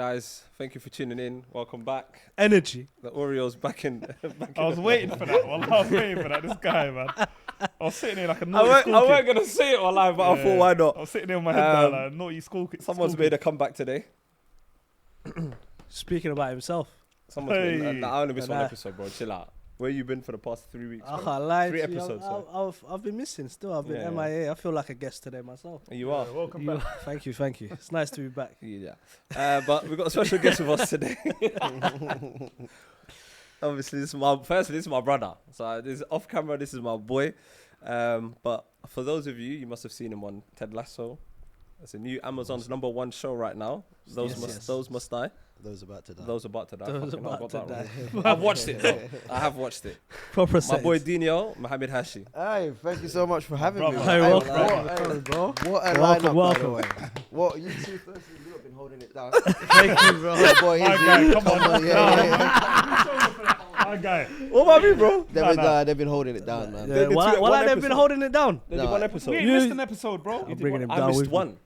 Guys, thank you for tuning in. Welcome back. Energy. The Orioles back in. I was waiting for that one. I was waiting for that. This guy, man. I was sitting there like a naughty school I kid. weren't going to say it online, but I thought, why I not? was sitting there with my head down like a naughty school kid. Someone's made a comeback today. Speaking about himself. Someone's made. Hey. I only missed one episode, bro. Chill out. Where you been for the past 3 weeks? I bro? can't lie. 3 to you. episodes. I've been missing still. I've been Yeah. MIA. I feel like a guest today myself. You are. Welcome You- back. thank you. It's nice to be back. Yeah. But we've got a special guest with us today. Obviously, this is my brother. So this is off camera. This is my boy. But for those of you, you must have seen him on Ted Lasso. It's a new Amazon's #1 show right now. Those must die. Those about to die. Those about to die. Those Fucking hell, I about got to that die. wrong. I've watched it though. I have watched it. Proper My settings. boy Dino, Moe Hashim. Hey, thank you so much for having me. Brother. Hey, Hey, welcome. what, bro. what a Welcome, lineup, welcome. by the way. What, you two first, you've not been holding it down. Thank you, bro. Yeah, boy, Hi, Izzy. guy. Come on. Yeah. Hi, guy. What about me, bro? They've been holding it down, man. Yeah, They did why one have they been episode. holding it down? They did Nah. one We episode. ain't missed an episode, bro. I'm bringing him I down missed with one.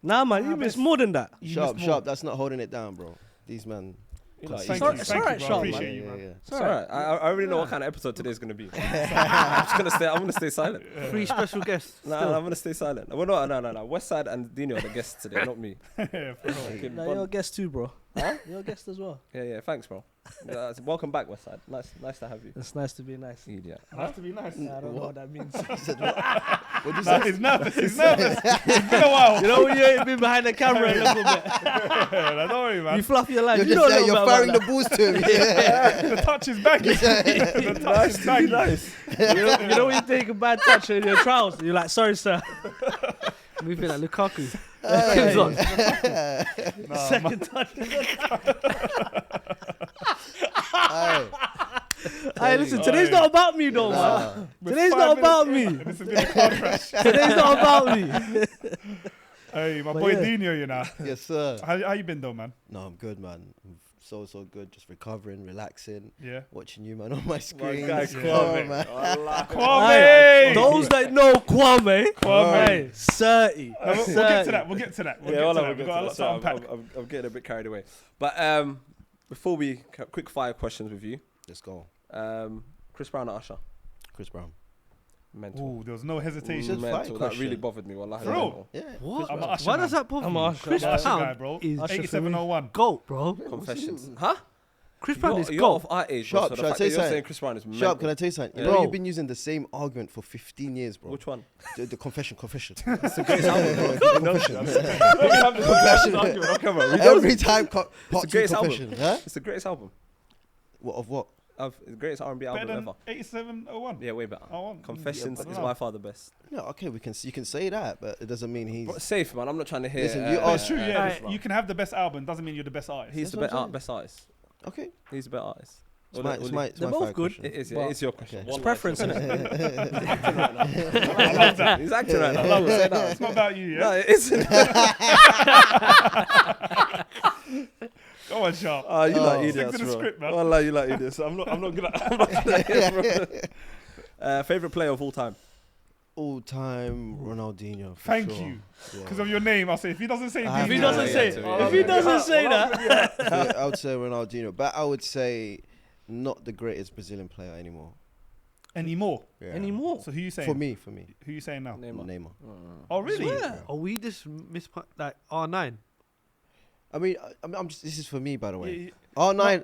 Nah, man, you missed more than that. You Sharp, missed more. sharp, that's not holding it down, bro. These men. You know, Thank it's you. alright, Thank alright, you, bro. Sharp, I appreciate man. you, man. Yeah. It's alright. I already know what kind of episode today's gonna be. I'm gonna stay silent. Three special guests. No, I'm gonna stay silent. Well, no. Westside and Dino are the guests today, not me. Yeah, for real. Fucking No, bun- you're a guest too, bro. Huh? You're a guest as well. Yeah, thanks, bro. Welcome back, Westside. Nice to have you. It's nice to be nice. Idiot. Has to be nice. I don't know what that means. What'd you Nah, say? he's nervous. He's nervous. It's been a while. You know when you ain't been behind the camera a little bit. Don't worry, man. You fluff your line. You're You just know a saying little you're bit firing the about balls to him. Yeah. The touch is baggy. The touch is baggy. Nice. that. You know when you take a bad touch in your trousers, you're like, sorry, sir. Moving like Lukaku. Kim's on. Nah, Second touch. Hey, Hey, listen, today's not about me though, man. nah. Today's not about me. This has been a car crash. Today's not about me. Hey, my But boy yeah. Dino, you know. Yes, sir. How you been though, man? No, I'm good, man. I'm so good. Just recovering, relaxing, Yeah. watching you, man, on my My screen. guy Yeah. Kwame. man. Kwame! Hey, those that know Kwame, Kwame. hey, 30. No, we'll get to that. We'll get to that. Yeah, well, We've got a lot to unpack. I'm getting a bit carried away. But before we quick fire questions with you, Let's go. Chris Brown or Usher? Chris Brown. Mental. Ooh, there was no hesitation. Just Mental. fight That question. really bothered me. Wallahi. For real? Mental. Yeah. What? I'm an Usher Why man. does that bother I'm you? Usher. Chris I'm an Usher Brown guy, bro. is Usher for me. 8701. GOAT, bro. Confessions. Huh? Chris Brown is You're GOAT. of our age, Sharp, bro. So shall I the fact say that you're something? saying Chris Brown is Sharp, mental. can I tell you something? You Yeah. know, you've been using the same argument for 15 years, bro. Which one? The confession. It's the greatest album, bro. confession. Let me have the confession argument on camera. We don't- Every time, part the two greatest album. confession. Huh? It's the greatest album. What of what? Of the greatest R&B Better album than ever. 8701. Yeah, way better. Oh, Confessions yeah, but is I don't by know. far the best. No, okay, you can say that, but it doesn't mean he's. But safe, man. I'm not trying to hear. Listen, you But are it's true, yeah. Right. You can have the best album, doesn't mean you're the best artist. He's That's the what I'm saying. best artist. Okay, He's the better artist. it's my They're both fire good. question. It is, yeah. But It's your question. okay. It's Wallahi, preference, your innit? question. He's acting right now. I love that. He's acting right now. I love it. It's not about you, No, yeah? it isn't. Go on, Sharp. Oh, you like Stick idiots, to the bro. script, man. Wallah, you like idiots. I'm not gonna hear, bro. Favorite player of all time? All-time Ronaldinho. For Thank sure. you. Yeah. Because of your name, I'll say, if he doesn't say If he Dino, doesn't say- If he doesn't say that, Yeah, I would say Ronaldinho, but I would say not the greatest Brazilian player anymore. anymore. Yeah. anymore. So who you saying? For me. Who you saying now? Neymar. Oh, really? Swear. Are we just like R9? I mean, I'm just. This is for me, by the way. Yeah, R9,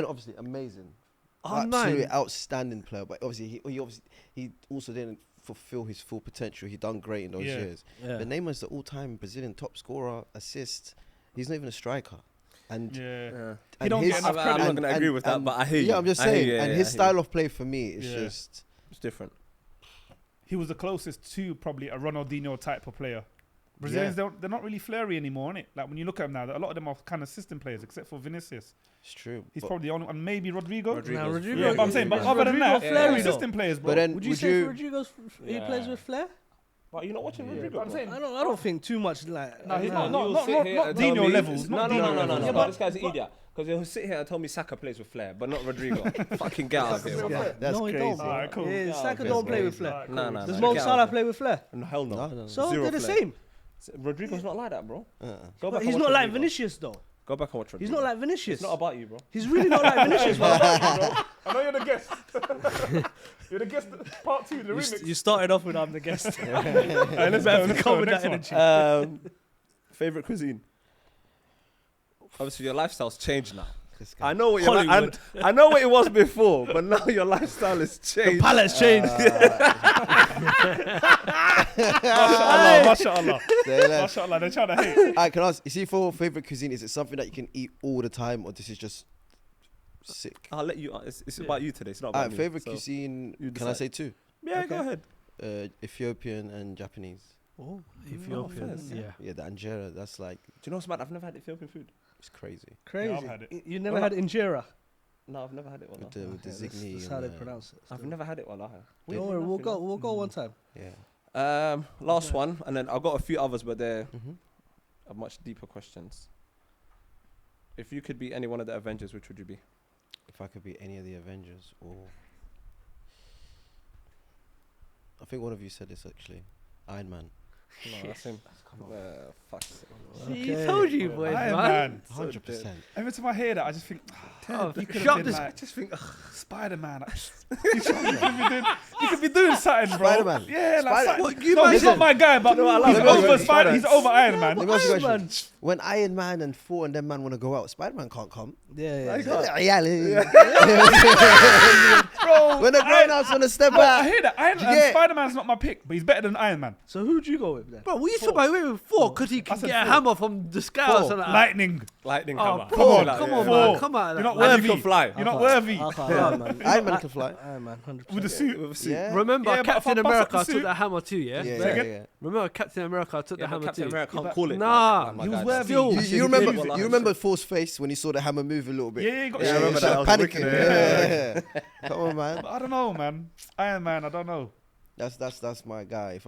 obviously amazing, R9? absolutely outstanding player. But obviously, he also didn't fulfill his full potential. He done great in those Yeah. years. Yeah. But Neymar's the all-time Brazilian top scorer, assist. He's not even a striker. And yeah. Yeah. and don't his- get enough credit. I'm not and- gonna agree and- with that, and- but I hear you. Yeah, I'm just I hear saying. you, yeah, And yeah, his I hear style you. of play for me is Yeah. just. It's different. He was the closest to probably a Ronaldinho type of player. Brazilians, they're not really flary anymore, innit? Like when you look at them now, a lot of them are kind of system players, except for Vinicius. It's true. He's but, probably the only one, and maybe Rodrigo. Rodrigo's Rodrigo- Yeah, but I'm saying, but other than that, Rodrigo they're flary though. system players, bro. but then Would you would say you? Rodrigo's he Yeah. plays with flair? But you're not watching Rodrigo. I'm saying, I don't think too much like. No, he's nah. not You'll sit here not and tell Dino me- levels. No, Not no, Dino no, no, levels. no. Yeah, But but this guy's an idiot. Because he'll sit here and tell me Saka plays with flair, but not Rodrigo. Fucking get out of here. Yeah, bro. that's No, he crazy. don't, bro. Alright, cool. Yeah, Yeah, Saka that's don't play with crazy. flair. Alright, No, cool. no, Does no. Mo Get out Salah of play with flair? here. Hell no. No. So Zero they're the flair. same. Rodrigo's not like that, bro. Uh-uh. Go But back he's and watch not like Rodrigo. Vinicius though. Go back and watch it. He's not like Vinicius. It's not about you, bro. He's really not like Vinicius, man. I know you're the guest. You're the guest. Part 2, the remix. You started off with I'm the guest. Alright, let's go. Let's come go. with Next that one. energy. Favorite cuisine. Obviously, your lifestyle's changed now. This guy. I know what your Hollywood. I know what it was before, but now your lifestyle has changed. Palette's changed. Mashallah. Say less. Mashallah. They're trying to hate. I can ask. You see, for favorite cuisine, is it something that you can eat all the time, or this is just sick? I'll let you. It's about you today. It's not about Alright, me. favorite so- cuisine. you Can I decide. say 2? Yeah, Okay. go ahead. Ethiopian and Japanese. Oh, Ethiopian. Ethiopian. Yeah. Yeah, the injera. That's like Do you know what's mad? I've never had Ethiopian food. it's crazy. Crazy. I've had it. You never Well, had injera? No, I've never had it. With the Okay, that's zigni. that's and how they the- pronounce it. I've never had it. Wallahi. Don't worry, we'll go one time. Yeah. Last one, and then I've got a few others, but they're Mm-hmm. much deeper questions. If you could be any one of the Avengers, which would you be? If I could be any of the Avengers, or I think one of you said this actually, Iron Man. No, that's him. Fuck. Okay. He told you, boys, Iron man. Man. 100%. Every time I hear that, I just think, Oh, you could shut have been this. like, just think, Spider-Man. You could be doing something, bro. Spider-Man. Yeah, like, Spider- What, you no, man he's said- not my guy, but You know what I he's love? over Let me Spider. ask He's you over Iron Man. Let me ask you a Iron question. Man. When Iron Man and Thor and them man want to go out, Spider-Man can't come. Yeah, Like yeah. Bro, When the grown-ups want to step I out. hear that. Yeah. Spider-Man's not my pick, but he's better than Iron Man. So who'd you go with then? Bro, what you talking about? Wait, with 4? Because he can said get a 4. hammer from the sky or something like that. Lightning. Lightning Oh, come out. bro, on, come on, Four. man. Come on. You're not And you worthy. can fly. You're not worthy. I can't lie, man. Iron Man can fly. Iron Man, 100%. With the suit. With a suit. Yeah. Remember, Yeah, but if I Captain bust up America the took suit- the hammer too, yeah? Yeah, Second? yeah. Remember, Captain America took Yeah, the but hammer Captain too. America can't but- call it. Nah, like my he was guy worthy. does. Still, You, Actually, you he remember? did. You remember Thor's face when he saw the hammer move a little bit? Yeah, he got Yeah, I remember that. I was panicking. freaking- Yeah. Come on, man. But I don't know, man. Iron Man, I don't know. That's my guy.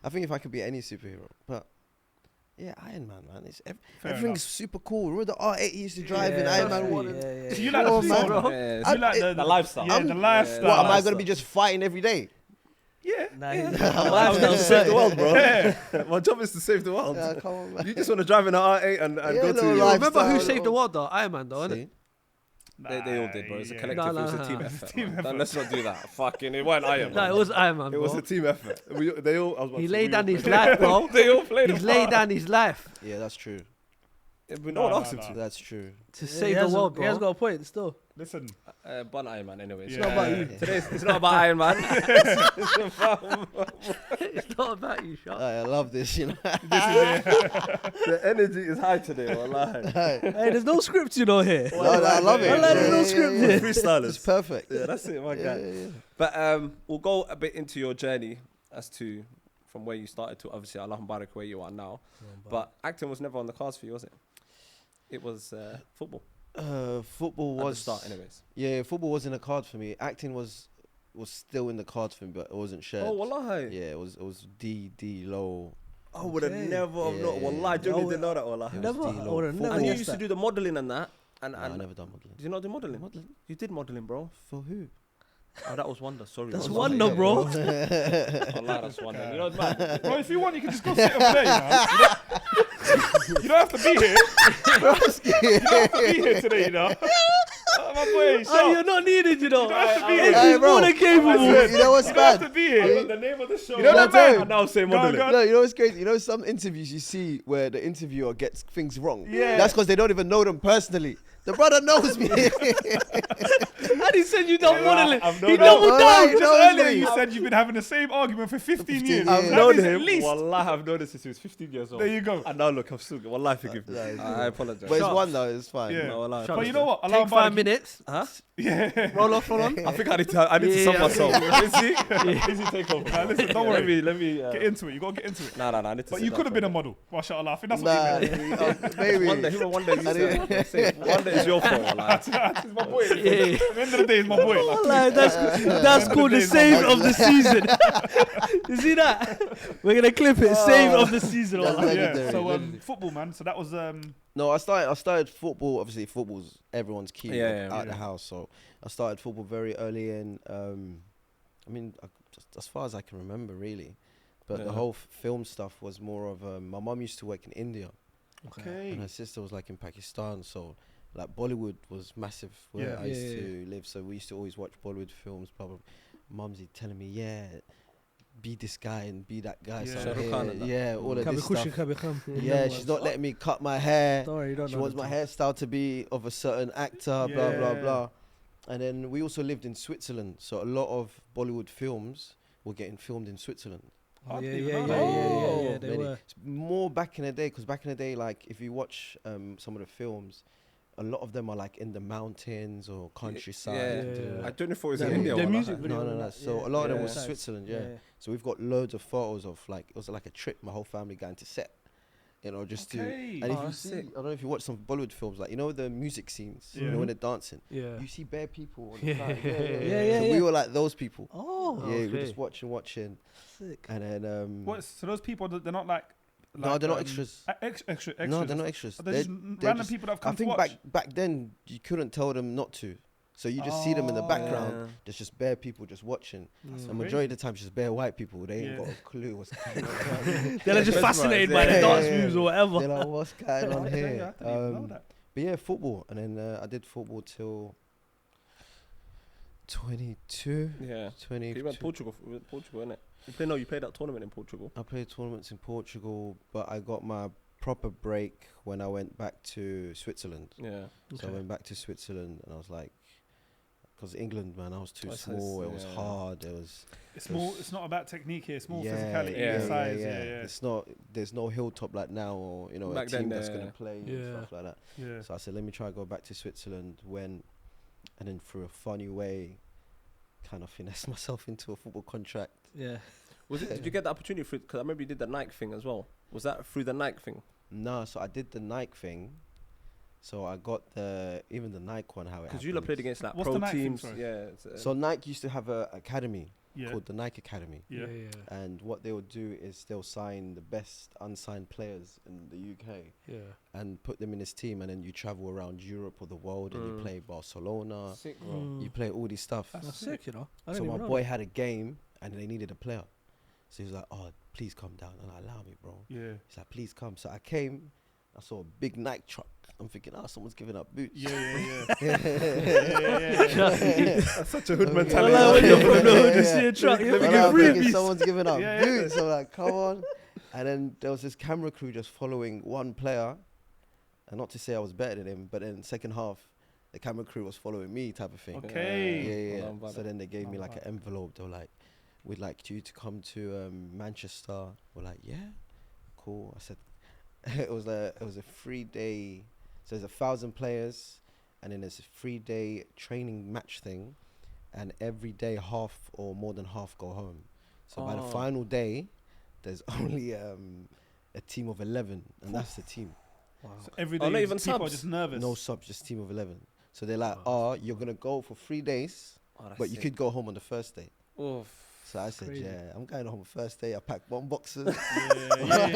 I think if I could be any superhero, but yeah, Iron Man, man. Fair Everything's super cool. Remember the R8 he used to drive in Yeah, Iron Man yeah, 1? yeah. So you like the Come on, man. persona. Yeah, You like the lifestyle. Yeah, the lifestyle. What am I lifestyle. gonna be just fighting every day? Yeah. Nah, My he's- lifestyle to save the world, bro. Yeah. My job is to save the world. Yeah, come on, man. You just want to drive in an R8 and Yeah, go little to. life. Remember who Lifestyle, saved the world though? Iron Man though, innit? See? They all did, bro. It's a Yeah. collective. No, It was no, a team no. effort. Team man. effort. Let's not do that. Fucking, it wasn't Iron No, Man. it was Iron Man, It bro. was a team effort. They all. I was about He to say, laid we down all his played- life, bro. They all played. He's a laid part. down his life Yeah, that's true. Yeah, but No, no one no, asked him no. to. That's true. to He save the has a- world, He has bro. got a point still. Listen. But Iron Man, anyway. It's not about you. Today's it's not about Iron Man. It's about It's not about you, shut up. I love this, you know. the energy is high today. Wallahi. Hey, there's no script, you know, here. No, I love it. I like the little script here. It's Freestylers. perfect. Yeah, that's it, my Yeah, guy. yeah, yeah. But we'll go a bit into your journey as to from where you started to obviously Allah Mubarak where you are now. But acting was never on the cards for you, was it? It was football. Football At the was start, anyways. Yeah, football was in the cards for me. Acting was still in the cards for me, but it wasn't shared. Oh, wallahi. Yeah, it was D low. I would have Okay. never have Yeah, known. yeah, Wallahi, yeah. Johnny No, didn't know that, wallahi. was Never. I D-Lo. would have never And you guessed used to that. do the modelling and that. And, Nah, I and never done modeling. did you not do modelling? Modeling You did modelling, bro. for who? Oh, that was Wonder. Sorry. That's wallahi. Wonder, Yeah, bro. Wallahi, that's Wonder. You know, man. Bro, if you want, you can just go sit over there, you don't have to be here. You don't have to be here today, you know. My boy, Oh, shut you're up. not needed, you know. You don't have to be He's here. Hey, bro. more than capable. You know what's You don't have bad? to be here. The name of the show. You know what that I'm man? And now say Go on, modelling. go on. No, you know what's crazy? You know some interviews you see where the interviewer gets things wrong. Yeah. That's because they don't even know them personally. The brother knows me. And he said you don't Yeah, modeling. I've known He that. doubled Alright, down. Just knows earlier me. you said you've been having the same argument for 15 years. Yeah. I've That known is at him. least. Wallahi, I've known this since he was 15 years old. There you go. And now look, I'm still. Wallahi, forgive me. That is I apologize. But it's Shut one though. It's fine. Yeah. No, wallahi, Shut But I you know what? Take 5 minutes. Huh? Yeah. Roll off, roll on. I think I need to Yeah, sum myself. Izzy, take over. Nah, listen, don't Yeah, worry. Let me. Get into it. You gotta get into it. Nah, I need to. But sit you down could have for been a bit. model. MashaAllah. I think that's Nah, what baby. One day, him and one day you I said. One day is your fault. Wallahi. you meant. It's my boy. Yeah. At the end of the day, it's my boy. Like, that's called the save of the season. You see that? We're gonna clip it. Save of the season. That's wallah. legendary, Yeah. So legendary. football, man. So that was No, I started football. Obviously, football's everyone's key Yeah, yeah, out the house. So I started football very early in. I mean, just as far as I can remember, really. But Yeah. the whole film stuff was more of. My mum used to work in India, Okay. and her sister was like in Pakistan. So like Bollywood was massive where Yeah. I used Yeah, to live. So we used to always watch Bollywood films. Blah, blah. Mumsy telling me, yeah, be this guy and be that guy. Yeah. So Shah I'm Rukh Khan here, and that. yeah, all of Kabi this Kushi, stuff. Kabi Kham. Yeah, she's not letting me cut my hair. Don't worry, you don't She know wants the my thing. hairstyle to be of a certain actor, blah, blah, Yeah. blah. And then we also lived in Switzerland. So a lot of Bollywood films were getting filmed in Switzerland. I Yeah, didn't yeah, even yeah, know yeah, that. yeah, yeah, they Many. were. It's more back in the day, because back in the day, like if you watch some of the films, a lot of them are like in the mountains or countryside. Yeah. I don't know if it was The in India. the or music not. video. No, no, and no. that, So yeah. a lot of them Yeah. was Sides. Switzerland, yeah. So we've got loads of photos of like, it was like a trip, my whole family going to set, you know, just to. Okay. And if Oh, you that's see, sick. I don't know if you watch some Bollywood films, like you know the music scenes, you Yeah. know when they're dancing, Yeah. you see bare people on the Yeah. side. Yeah, So yeah. we were like those people. Oh, Yeah, we were okay. just watching, Sick. and then What? So those people, they're not like. no, they're not extras. Extras. No, they're not extras. They're just random just- people that have I come to think watch. back then you couldn't tell them not to, so you just see them in the Oh. background. Yeah. There's just bare people just watching. That's The crazy. majority of the time, it's just bare white people. They ain't Yeah. got a clue what's going on. They're just Mesmerised, fascinated by yeah. the dance Yeah. moves or whatever. They're like, what's going on Okay, here? I didn't even know that. But yeah, football, and then I did football till 22, Yeah. 22. You went Portugal, innit? You played that tournament in Portugal. I played tournaments in Portugal, but I got my proper break when I went back to Switzerland. Yeah. So I went back to Switzerland, and I was like, because England, man, I was too Oh, so small. It it's- was yeah. hard. It was It's more. It's not about technique here. It's more yeah, physicality, yeah, and size. Yeah, yeah. It's not. There's no hilltop like now, or you know, Back a then, team that's yeah. gonna play and Yeah. stuff like that. Yeah. So I said, let me try go back to Switzerland. Went, and then through a funny way, kind of finessed myself into a football contract. Yeah. Did you get the opportunity through? Because I remember you did the Nike thing as well. Was that through the Nike thing? No, so I did the Nike thing. So I got even the Nike one. How it Because you lot played against like What's pro the Nike thing, teams. sorry? Yeah. So Nike used to have a academy Yeah. called the Nike Academy. Yeah. And what they would do is they'll sign the best unsigned players in the UK Yeah. and put them in this team, and then you travel around Europe or the world, and you play Barcelona, Sick, bro. you play all this stuff. That's sick, you know. I So didn't my even know boy had a game, and they needed a player. So he was like, "Oh, please come down and allow me, bro." Yeah. He's like, "Please come." So I came. I saw a big Nike truck. I'm thinking, "Oh, someone's giving up boots." Yeah. Yeah. That's such a hood Okay. mentality. Well, when you're from the hood, you Yeah. see a truck, you Well, have I'm to give thinking freebies. someone's giving up Yeah, yeah. boots. So I'm like, come on. And then there was this camera crew just following one player. And not to say I was better than him, but then second half, the camera crew was following me type of thing. Okay. Yeah. Well done, So then they gave me Well like an done. envelope. They were like, "We'd like you to come to Manchester." We're like, "Yeah, cool." I said, it was a 3-day. So there's 1,000 players, and then there's a 3-day training match thing, and every day half or more than half go home. So by the Oh. final day, there's only a team of 11, and that's the team. So every Oh, day not even people are subs? just nervous. No subs, just team of 11. So they're like, "Oh, you're gonna go for 3 days, Oh, that's but you sick. could go home on the first day." Oof. So I said, Crazy. "Yeah, I'm going home on first day." I packed one boxes. Yeah.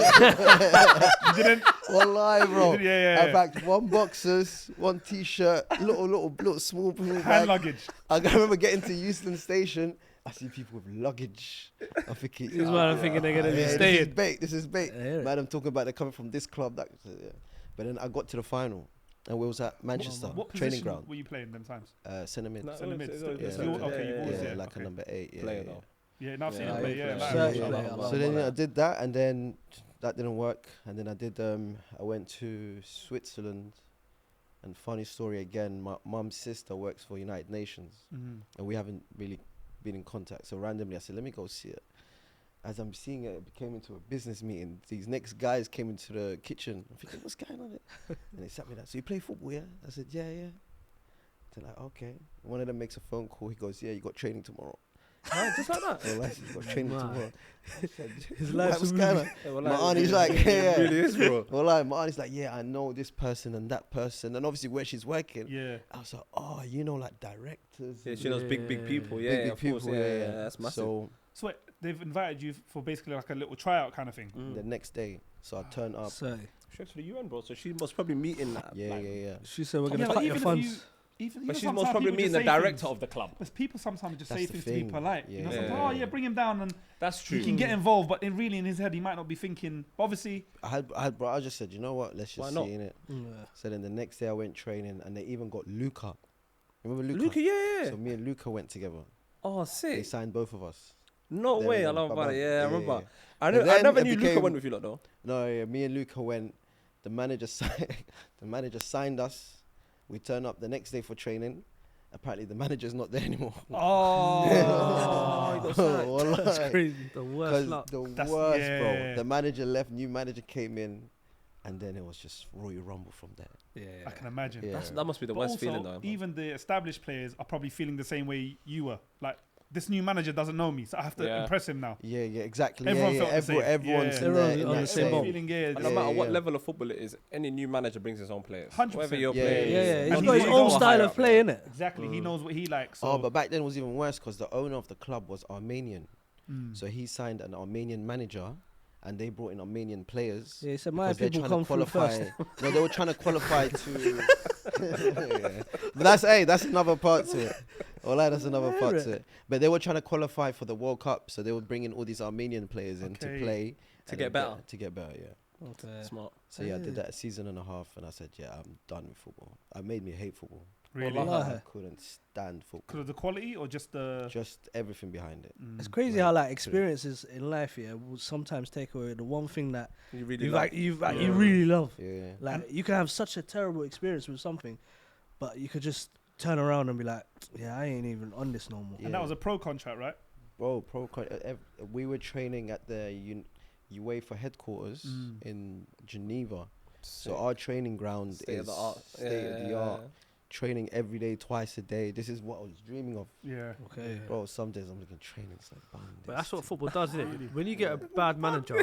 You didn't. Wallahi, bro. Yeah. I packed one boxes, one t-shirt, little small Hand bag. luggage. I remember getting to Euston Station. I see people with luggage. I'm thinking, This is what I'm thinking they're gonna be This is staying. bait. This is bait. I hear it. Man, I'm talking about they're coming from this club. That, yeah. But then I got to the final, and we was at Manchester What training position ground. were you playing them times? Centre mid. No, Centre mid it's still. always Yeah, the You- same. okay, you've always Yeah, yeah, like a okay. number 8. Yeah, Player yeah. though. Yeah, now I've seen Yeah, him play. yeah, Yeah, yeah. like- Search Yeah. player, I love So then that. I did that, and then that didn't work. And then I did. I went to Switzerland, and funny story again. My mum's sister works for United Nations, Mhm. and we haven't really been in contact. So randomly, I said, "Let me go see it." As I'm seeing it, it became into a business meeting. These next guys came into the kitchen. I'm thinking, "What's going on here?" And they sat me down. "So you play football, yeah?" I said, "Yeah, yeah." They're like, "Okay." One of them makes a phone call. He goes, "Yeah, you got training tomorrow." Oh, just like that. So like, you got training Mad. tomorrow. His Like, life's what's a going movie. on? Yeah, well, My auntie's like, it yeah. really is, bro. Well, like, my auntie's like, "Yeah, I know this person and that person," and obviously where she's working. Yeah. I was like, "Oh, you know, like directors." Yeah, and she knows big Yeah. people. Yeah, big, big of course. people. Yeah, that's massive. So So wait, they've invited you for basically like a little tryout kind of thing. the next day, so I turned up. So Straight to the UN, bro. So she must probably meet in that. Yeah, like, yeah, yeah. she said we're Yeah, gonna but cut your even if funds. you- even But she's sometimes most probably people meeting just the say director things. of the club. But people sometimes just That's say the things to be thing. polite. Yeah. You know, Yeah. sometimes, oh yeah, bring him down, and That's true. he can get involved. But really, in his head, he might not be thinking. Obviously, I just said, you know what? Let's Why just not? see in it. Yeah. So then the next day I went training, and they even got Luca. Remember Luca? Luca, yeah. So me and Luca went together. Oh, They sick. signed both of us. No There way. we I go. love about it. Yeah, I remember. yeah. I But know. I then never it knew Luca became- went with you lot though. No, yeah, me and Luca went. The manager signed us. We turn up the next day for training. Apparently the manager's not there anymore. Oh, he got sacked. Wallahi. That's crazy. The worst 'Cause luck. the That's- worst, yeah. bro. The manager left, new manager came in, and then it was just Royal Rumble from there. Yeah. I can imagine. Yeah. That must be the But worst also, feeling though. even the established players are probably feeling the same way you were. Like, this new manager doesn't know me, so I have to Yeah. impress him now. Yeah, exactly. Everyone yeah, felt the same. Everyone's Yeah. in Everyone's there, in on that the same boat. Feeling, And no Yeah, matter what yeah. level of football it is, any new manager brings his own players. 100%. Whether you're Yeah, playing, Yeah, yeah. And He's he got his knows own how style high of up, play, innit? Exactly. He knows what he likes. So. Oh, but back then it was even worse because the owner of the club was Armenian. Mm. So he signed an Armenian manager, and they brought in Armenian players. Yeah, he said, my because they're people trying come to through qualify. first. No, they were trying to qualify to. Yeah. But that's another part to it. That's another part to it. But they were trying to qualify for the World Cup, so they were bringing all these Armenian players in to Okay. play To and get then better. To get better, yeah. Okay. Smart. So yeah, I did Yeah. that a season and a half, and I said, yeah, I'm done with football. It made me hate football. Really? Wallahi. I couldn't stand Because football. of the quality or just the. Just everything behind it. It's crazy Like, how like experiences in life, yeah, will sometimes take away the one thing that You really you love. like, you Yeah. really love. Yeah. Like you can have such a terrible experience with something, but you could just turn around and be like, yeah, I ain't even on this no more. Yeah. And that was a pro contract, right? Bro, we were training at the UEFA headquarters Mm. in Geneva. So Sick. our training ground State is of the art. state of the art. Training every day, twice a day. This is what I was dreaming of. Yeah. Okay. Bro, some days I'm looking training. It's like, bam, But that's what this- football does, isn't Really? it? When you get a bad manager,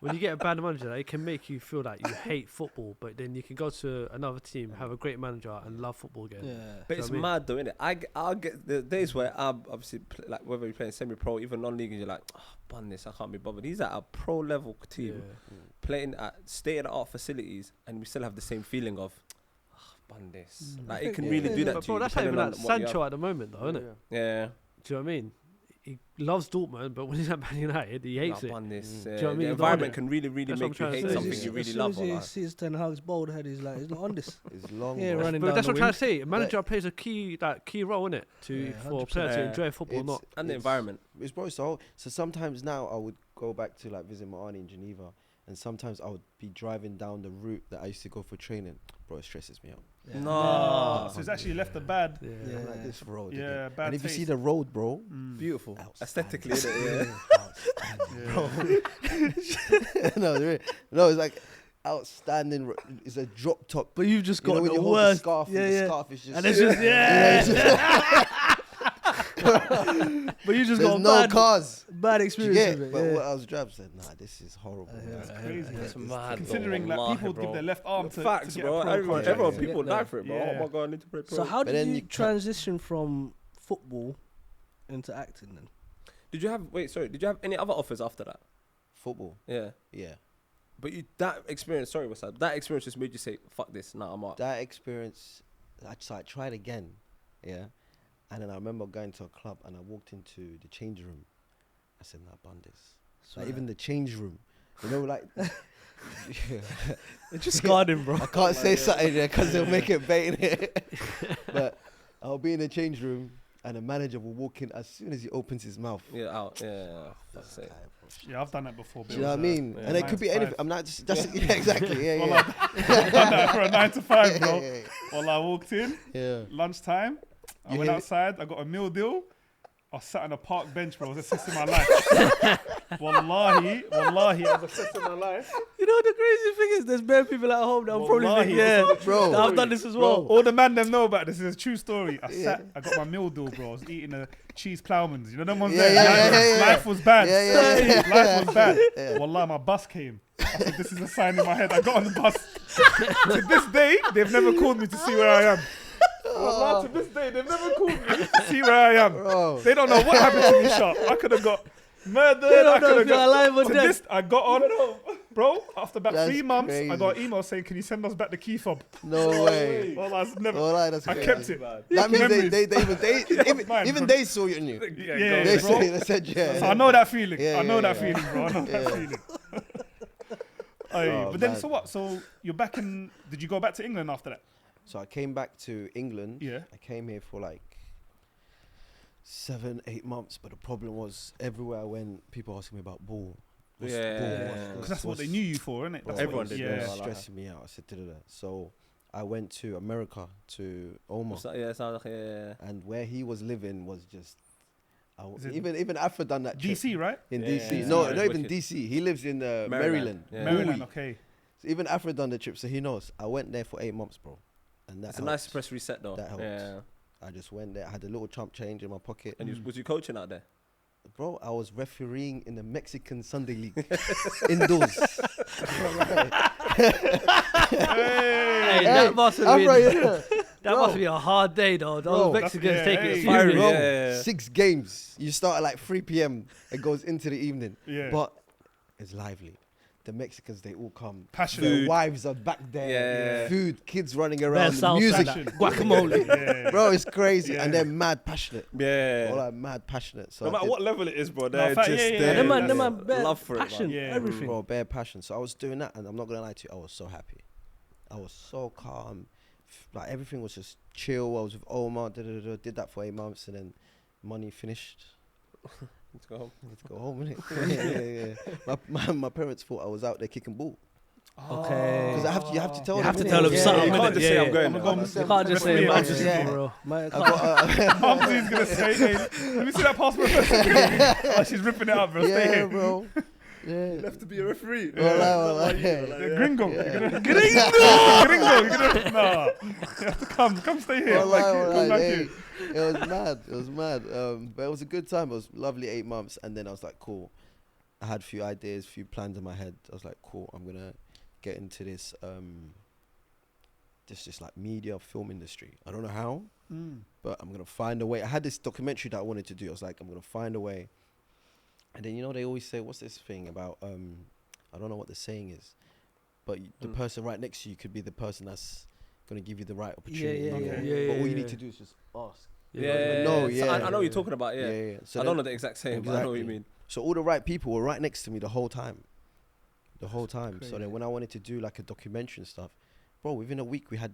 when you get a bad manager, it can make you feel like you hate football, but then you can go to another team, have a great manager, and love football again. Yeah. But Do it's you know what I mean? mad though, innit? I'll get the days where I'm obviously like whether you're playing semi-pro, even non-league, and you're like, oh, bun this, I can't be bothered. He's at a pro level team Yeah. playing at state-of-the-art facilities, and we still have the same feeling of, oh, bun this. Like it can Yeah. really do that But to bro, you. that's not even depending like on what you Sancho at the moment, though, isn't it? have. Yeah. Do you know what I mean? He loves Dortmund, but when he's at Man United, he hates Nah, it. bun this. Mm. Do you know what I mean? The He's not on environment it. can really, really That's what I'm make you trying to hate say. something As you really soon love. as he Or like. sees Ten Hag's bald head, he's like, he's not on this. It's long. Yeah, bro. running But down that's the what I'm trying wing. to say. A manager plays a key role in it Yeah, for a player to 100%. enjoy football or not. And the it's- environment. It's bro, so sometimes now I would go back to like visit my auntie in Geneva, and sometimes I would be driving down the route that I used to go for training. Bro, it stresses me out. Yeah. No. So it's actually left a bad. Yeah. Yeah. I'm like, this road. Yeah, again. bad And if you see taste. the road, bro, Mm. Beautiful. outstanding. Aesthetically, innit? Yeah. no, it's like outstanding. It's a drop top. But you've just You know got when the you hold the worst. scarf, Yeah, and the yeah. scarf is just. And it's just But you just There's got no bad, cars. bad Do you experience get? with it. But yeah. what I was driving said, nah, this is horrible. I hear man. it, I hear it, crazy. I hear That's it. mad. Considering though, like people wallahi, give bro. their left arm to Facts, get bro. a pro Everyone, contract. people Yeah. die for it, bro. Yeah. Oh my god, I need to play pro. So how But did then you you transition from football into acting then? Did you have Did you have any other offers after that? Football. Yeah. Yeah. But that experience, sorry, what's that? That experience just made you say, "Fuck this, nah, I'm out." That experience, I tried again. Yeah. And then I remember going to a club and I walked into the change room. I said, nah, bun this. Like even the change room. You know, like. It just scarred him, bro. I can't say something there because they'll make it bait. But I'll be in the change room and the manager will walk in as soon as he opens his mouth. Yeah, out. Yeah. Fuck's sake. Yeah, I've done that before. Do you know what I mean? Yeah. And it could be 9 to anything. 5. I'm not just yeah, exactly. Yeah, Well, yeah. I've done that for a 9 to 5, bro. Yeah, Well, I walked in, yeah. lunchtime. I You went hear it? outside. I got a meal deal. I sat on a park bench, bro. I was assessing my life. Wallahi, I was assessing my life. You know the crazy thing is, there's bare people at home that will probably Wallahi, think, yeah, Bro. I've done this as well. All the man them know about this. Is a true story. I Yeah. sat. I got my meal deal, bro. I was eating a cheese plowmans. You know them ones Yeah, there? yeah, yeah, yeah. Life was bad. Yeah, yeah, yeah. Life was bad. Yeah. Wallah, my bus came. I said, this is a sign in my head. I got on the bus. To this day, they've never called me to see where I am. Wallah, to this day, they've never called me to see where I am. Bro. They don't know what happened to me, sharp. I could have got murdered. They don't I know could if have you're got alive or to dead. this. I got on. Bro, after about That's 3 months, I got an crazy. email saying, "Can you send us back the key fob?" No way. Well, I never. Wallah, that's I crazy. kept it. That means Memories. they Mine, bro. they saw you. Yeah, They bro. said yeah. So I know that feeling. Yeah, I know yeah, that yeah. feeling, bro. I know that Yeah. feeling. Aye, Oh, but then, man. so what? So you're back in. Did you go back to England after that? So I came back to England. Yeah. I came here for like 7-8 months, but the problem was everywhere I went, people asking me about ball. What's Yeah. ball? Because that's what they knew you for, isn't it? Bro, That's Everyone what did, it yeah. was. It was like stressing me out. I said, da-da-da. So I went to America, to Omar, Yeah, it sounds like yeah. and where he was living was just. Is it Even Afra done that trip DC, right? in Yeah, DC. yeah, No, yeah. not even Wicked. DC. He lives in Maryland. Yeah. Maryland, Bowie. okay. So even Afra done the trip, so he knows. I went there for 8 months, bro, and that It's a helped. nice press reset though. That helped. Yeah. I just went there. I had a little chump change in my pocket. And was you coaching out there? Bro, I was refereeing in the Mexican Sunday League indoors. Hey, that must have been. Afra, yeah. That Bro. must be a hard day, though. Bro, Those that's- Mexicans yeah, taking hey. it Fiery, serious. Bro, yeah. 6 games. You start at like 3 p.m. It goes into the evening. Yeah. But it's lively. The Mexicans, they all come. Passionate. Their Food. wives are back there. Yeah. Food, kids running Bare around, salsa, music. Passion. guacamole. Yeah. Bro, it's crazy. Yeah. And they're mad passionate. Yeah. All like mad passionate. So No I matter did- what level it is, bro, No, they're fact, just yeah, yeah, there. yeah. Them man, bare love for passion, it, man. Yeah. everything. Bro, bare passion. So I was doing that, and I'm not gonna lie to you, I was so happy. I was so calm. Like everything was just chill. I was with Omar. Did that for 8 months, and then money finished. Let's go home. Let's go home, innit? yeah. My parents thought I was out there kicking ball. Okay. Because you have to tell You them. have to innit? tell them Yeah, something. You can't innit? just say I'm Yeah, going. I'm there. gonna You can't just say Yeah. Manchester, Yeah. bro. Man, I got, Mumsy's gonna say, hey, let me see that passport. Oh, she's ripping it up, bro. Stay yeah, here. bro. Yeah. Left to be a referee. Wallah, yeah. The gringo. Yeah. You're gonna, gringo. You're gonna, nah. You have to come stay here. Wallah, Come wallah, back hey. here. It was mad. It was mad. But it was a good time. It was lovely 8 months, and then I was like, cool. I had a few ideas, few plans in my head. I was like, cool. I'm gonna get into this, this like media film industry. I don't know how, but I'm gonna find a way. I had this documentary that I wanted to do. I was like, I'm gonna find a way. And then they always say, what's this thing about? I don't know what the saying is, but the person right next to you could be the person that's gonna give you the right opportunity. yeah, Okay. yeah, But all you yeah. need to do is just ask. Yeah. No, So yeah. I know what you're talking about. Yeah. Yeah. So I then- don't know the exact same, but I know what you Exactly. mean. So all the right people were right next to me the whole time. The whole time. So crazy. then when I wanted to do like a documentary and stuff, bro, within a week we had.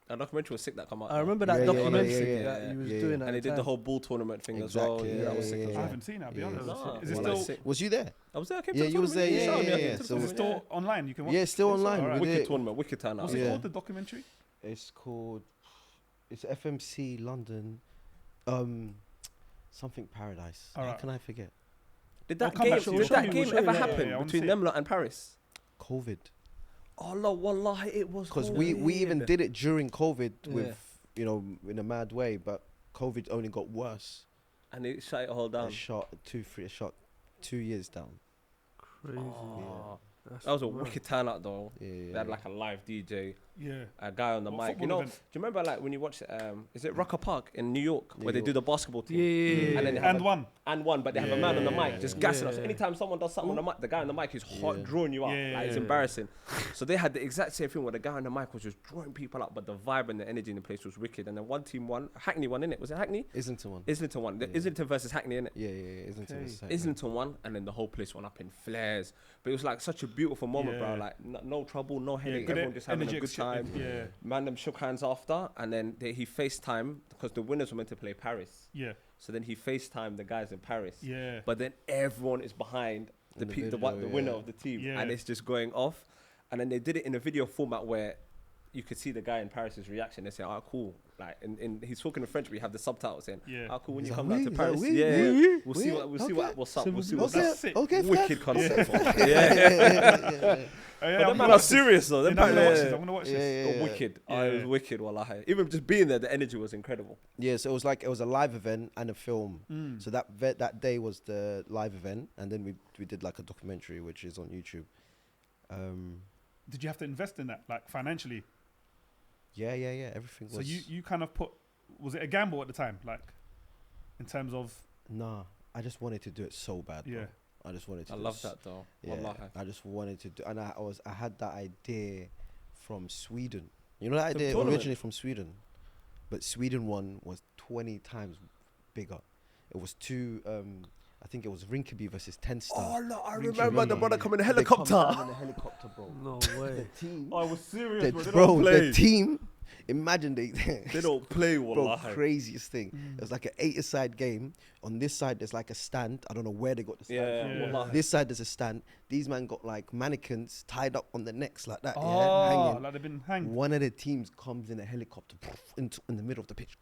That documentary was sick that come out. I remember that Yeah, yeah, documentary yeah, that yeah, you was yeah, doing yeah. at And they the did the time. whole ball tournament thing as well. Exactly, Yeah, that was yeah, sick yeah, as I well. haven't seen it, I'll be Yeah. honest. Nah, Is it well, still, that's sick. Was you there? I was there. I came Yeah, to the you was tournament, there, you showed me, yeah, I yeah, came to the so- is it tournament, still online? You can watch Yeah, it's still it? online. Alright. We Wicked did. tournament, wicked turnout. What's Yeah. it called, the documentary? It's called. It's FMC London. Something Paradise. How Alright. can I forget? Did I'll that come game, back to you. did that We'll game show you ever later. happen Yeah, I wanna between see them lot and Paris? COVID. Oh, no, wallahi, it was. Because we even did it during COVID Yeah. with, in a mad way, but COVID only got worse. And it shut it all down. A shot 2 years down. Crazy. Oh, That's that was a mad. wicked turnout though. Yeah. They had like a live DJ, Yeah. a guy on the What mic. You football know, event? do you remember like when you watch is it Rucker Park in New York where they New do the basketball team? Yeah. And then they have And a- one. And one, but they have a man on the mic Yeah. just gassing us. Yeah. Anytime someone does something on the mic, the guy on the mic is hot, Yeah. drawing you up. Yeah. Like it's embarrassing. So they had the exact same thing where the guy on the mic was just drawing people up, but the vibe and the energy in the place was wicked. And then one team won. Hackney won, innit? Was it Hackney? Islington one. Islington won. Yeah. Islington versus Hackney, innit? Yeah. Islington Okay. was sick, Islington won, and then the whole place went up in flares. But it was like such a beautiful moment, bro. Yeah. Like no trouble, no headache. good Everyone just having a energy good time. Yeah. Man, them shook hands after, and then he FaceTime because the winners were meant to play Paris. Yeah. So then he FaceTimed the guys in Paris. Yeah. But then everyone is behind the In the the video, winner yeah. of the team, Yeah. and it's just going off. And then they did it in a video format where you could see the guy in Paris's reaction. They say, "Oh, cool!" Like, and he's talking in French, but you have the subtitles saying, Yeah. "Oh, cool." When He's you like, come down "Oui, to he's like, Paris, oui, yeah, oui, we'll oui, see what's up. So We'll see we'll what's see up. That's sick. Okay, Wicked Fred. concept. Yeah. Yeah. Yeah, But I'm them man gonna are watch this. serious though. Them Yeah, I'm man gonna watch are this. I'm gonna watch this. Yeah. wicked. Oh, it was Yeah. wicked. Wallahi. Even just being there, the energy was incredible. Yeah, so it was a live event and a film. Mm. So that day was the live event, and then we did like a documentary which is on YouTube. Did you have to invest in that, like financially? Yeah. Everything was. So you kind of put, was it a gamble at the time, like in terms of? Nah, I just wanted to do it so bad. Bro. Yeah. I just wanted to. I do love s- that though. Yeah, Wallahi. I just wanted to do, and I had that idea from Sweden. You know that The idea tournament? originally from Sweden, but Sweden one was 20 times bigger. It was two. I think it was Rinkeby versus Tenstar. Oh no, I Rinky remember the Rinky. brother coming in a They come helicopter. down in a helicopter, bro. No way. The team, Oh, I was serious, the, bro. They bro, don't play. the team. Imagine They don't play, bro, wallahi. craziest thing. It was like an 8-a-side game. On this side, there's like a stand. I don't know where they got the stand Yeah, from. Yeah. wallahi. This side, there's a stand. These man got like mannequins tied up on the necks like that. Oh, Yeah, hanging. like they've been hanged. One of the teams comes in a helicopter in the middle of the pitch.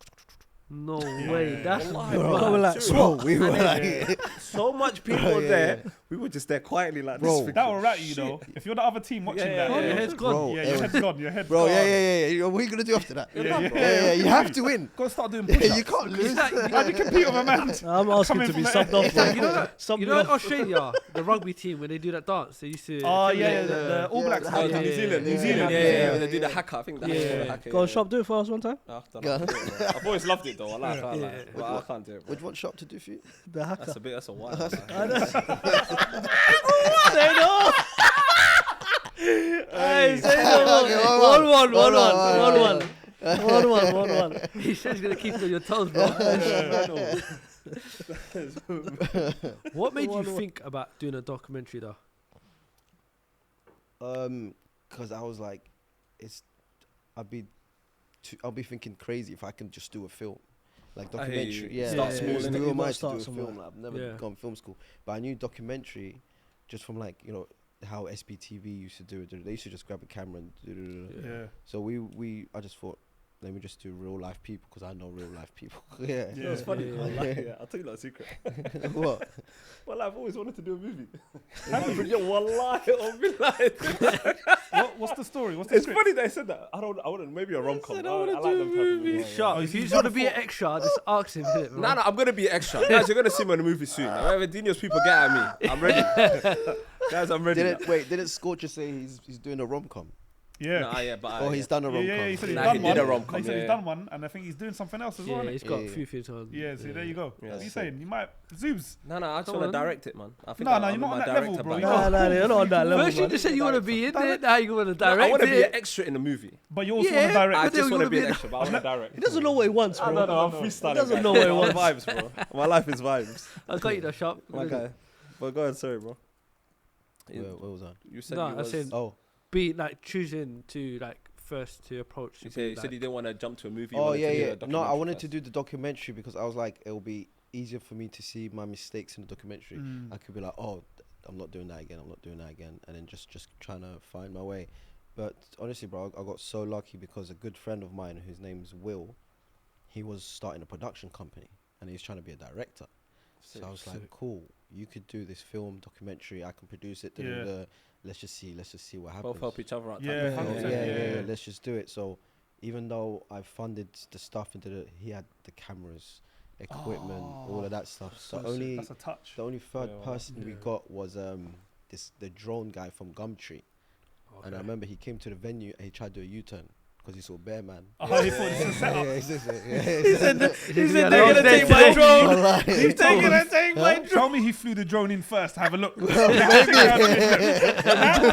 No way. That's Wallahi, Bro, bro, I was like, serious. Bro, we were And like, so much people Bro, yeah, there. yeah. We were just there quietly like Bro. this. That will rat you, Shit. though. If you're the other team watching Yeah, that, yeah, your yeah. head's gone. Bro, yeah, it your was- head's gone. Your head's bro, gone. yeah. What are you gonna do after that? Yeah. You have to win. Go start doing Yeah, push-ups. you can't lose. How do you compete with a man? I'm asking Coming to be from subbed the- off. It's like, you know bro. that, Sub you me know in off. Australia, the rugby team, when they do that dance, they used to. Oh, emulate yeah, the All Blacks. Yeah, Oh, yeah, New yeah, Zealand. New Yeah, Zealand. yeah, Yeah. when they do the hacker. I think that's Yeah. the hacker. Go yeah. shop, do it for us one time. I don't Go. know. I've always loved it though. I can't Yeah. lie. But I can't do it, bro. Which one shop to do for you? The hacker. That's a bit. That's a while. Say no. Hey, say no. Okay, 1-1, 1-1, 1-1. 1-1. He said he's gonna keep you on your toes, bro. What made you think about doing a documentary, though? Because I was like, I'll be thinking crazy if I can just do a film, like I hear you. documentary. Yeah, Start like, small, who innit? You am I gotta to start do a somewhere. film? Like, I've never Yeah. gone film school, but I knew documentary just from like how SBTV used to do it. They used to just grab a camera and do. Yeah. So I just thought, let me just do real life people because I know real life people. Yeah. Yeah. It's funny. Yeah. Wallahi, I'll tell you like a secret. What? Well, I've always wanted to do a movie. Have you? Yo, wallahi, I'll be like, What's the story? What's the it's script? funny that I said that. I wouldn't. Maybe a rom com. said I wanna like do a them type of movie. movies. Shut Oh, If you you just want to done be an before? extra, just ask him, innit, bro? No, I'm gonna be an extra. Guys, you're gonna see me in the movie soon. Whenever Dino's people get at me, I'm ready. Guys, I'm ready. Didn't Scorcher say he's doing a rom com? Yeah. Nah, yeah, but Oh, he's done a rom com. Yeah, he said he's Nah, done he one. did a rom-com, He said yeah. he's done one, and I think he's doing something else as well. Yeah, innit? he's got Yeah. a few things on. Yeah, see, there you go. Yeah, What are you so- saying? You might Zubs. No, I just Come want to on. direct it, man. I think No, I'm you're in not my on that level, director bro. bag. You Nah, got- you're not on that level. First, you man. just said you want to be in it. Now you want to No, I direct want to be an it. extra in the movie. But you also Yeah, want to direct. I but then just you want to wanna be be an an- extra, but I want to direct. He doesn't know what he wants, I bro. don't know. I'm no. freestyling. He doesn't guys. know what he I'm wants. Vibes, bro. My life is vibes. I got you the shop. My guy. But go ahead, sorry, bro. Where was I? You said No, you I was. said Oh. be like choosing to like first to approach. You to said, be, you said like- you didn't want to jump to a movie. you Oh wanted yeah, to do a yeah. No, I documentary wanted first. to do the documentary because I was like, it'll be easier for me to see my mistakes in the documentary. Mm. I could be like, oh, I'm not doing that again. I'm not doing that again, and then just trying to find my way. But honestly, bro, I got so lucky because a good friend of mine, whose name's Will, he was starting a production company and he's trying to be a director. So I was like, cool, you could do this film documentary. I can produce it. Yeah. Let's just see what happens. Both help each other out. Yeah, type of thing. 100%, yeah. Let's just do it. So even though I funded the stuff and he had the cameras, equipment, all of that stuff. So The only that's a touch. third Yeah, well, person we yeah. got was the drone guy from Gumtree, and I Okay. remember he came to the venue and he tried to do a U-turn because he saw Bear Man. Oh, he thought this was a setup. Yeah, he said, He said Yeah, they're gonna take my drone. Wallahi. He's taking and take my drone. Tell me he flew the drone in first to have a look. That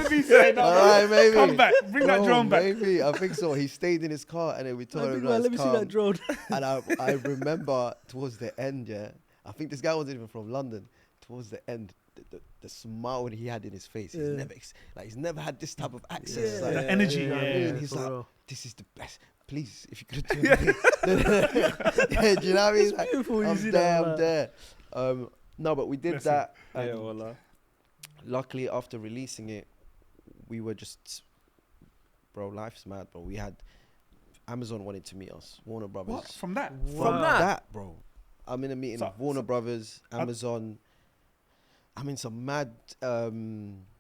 would be saying, All right, maybe. come back, bring that Bro, drone back. Maybe I think so. He stayed in his car and then we told him Let me see calm. that drone. And I remember towards the end, yeah, I think this guy wasn't even from London. Towards the end, the smile he had in his face, Yeah. he's never had this type of access. Yeah. Like, The energy, you know what I yeah. mean? He's for like, real. this is the best. Please, if you could do it. Yeah, do you know what I mean? Like, Beautiful, you I'm see there, that. I'm there. No, but we did Bless him. that. Yeah, and well, luckily, after releasing it, we were just, bro, life's mad, bro. We had Amazon wanted to meet us, Warner Brothers. What? From that? From that? bro. I'm in a meeting So- with Warner so- Brothers, Amazon. I'm in some mad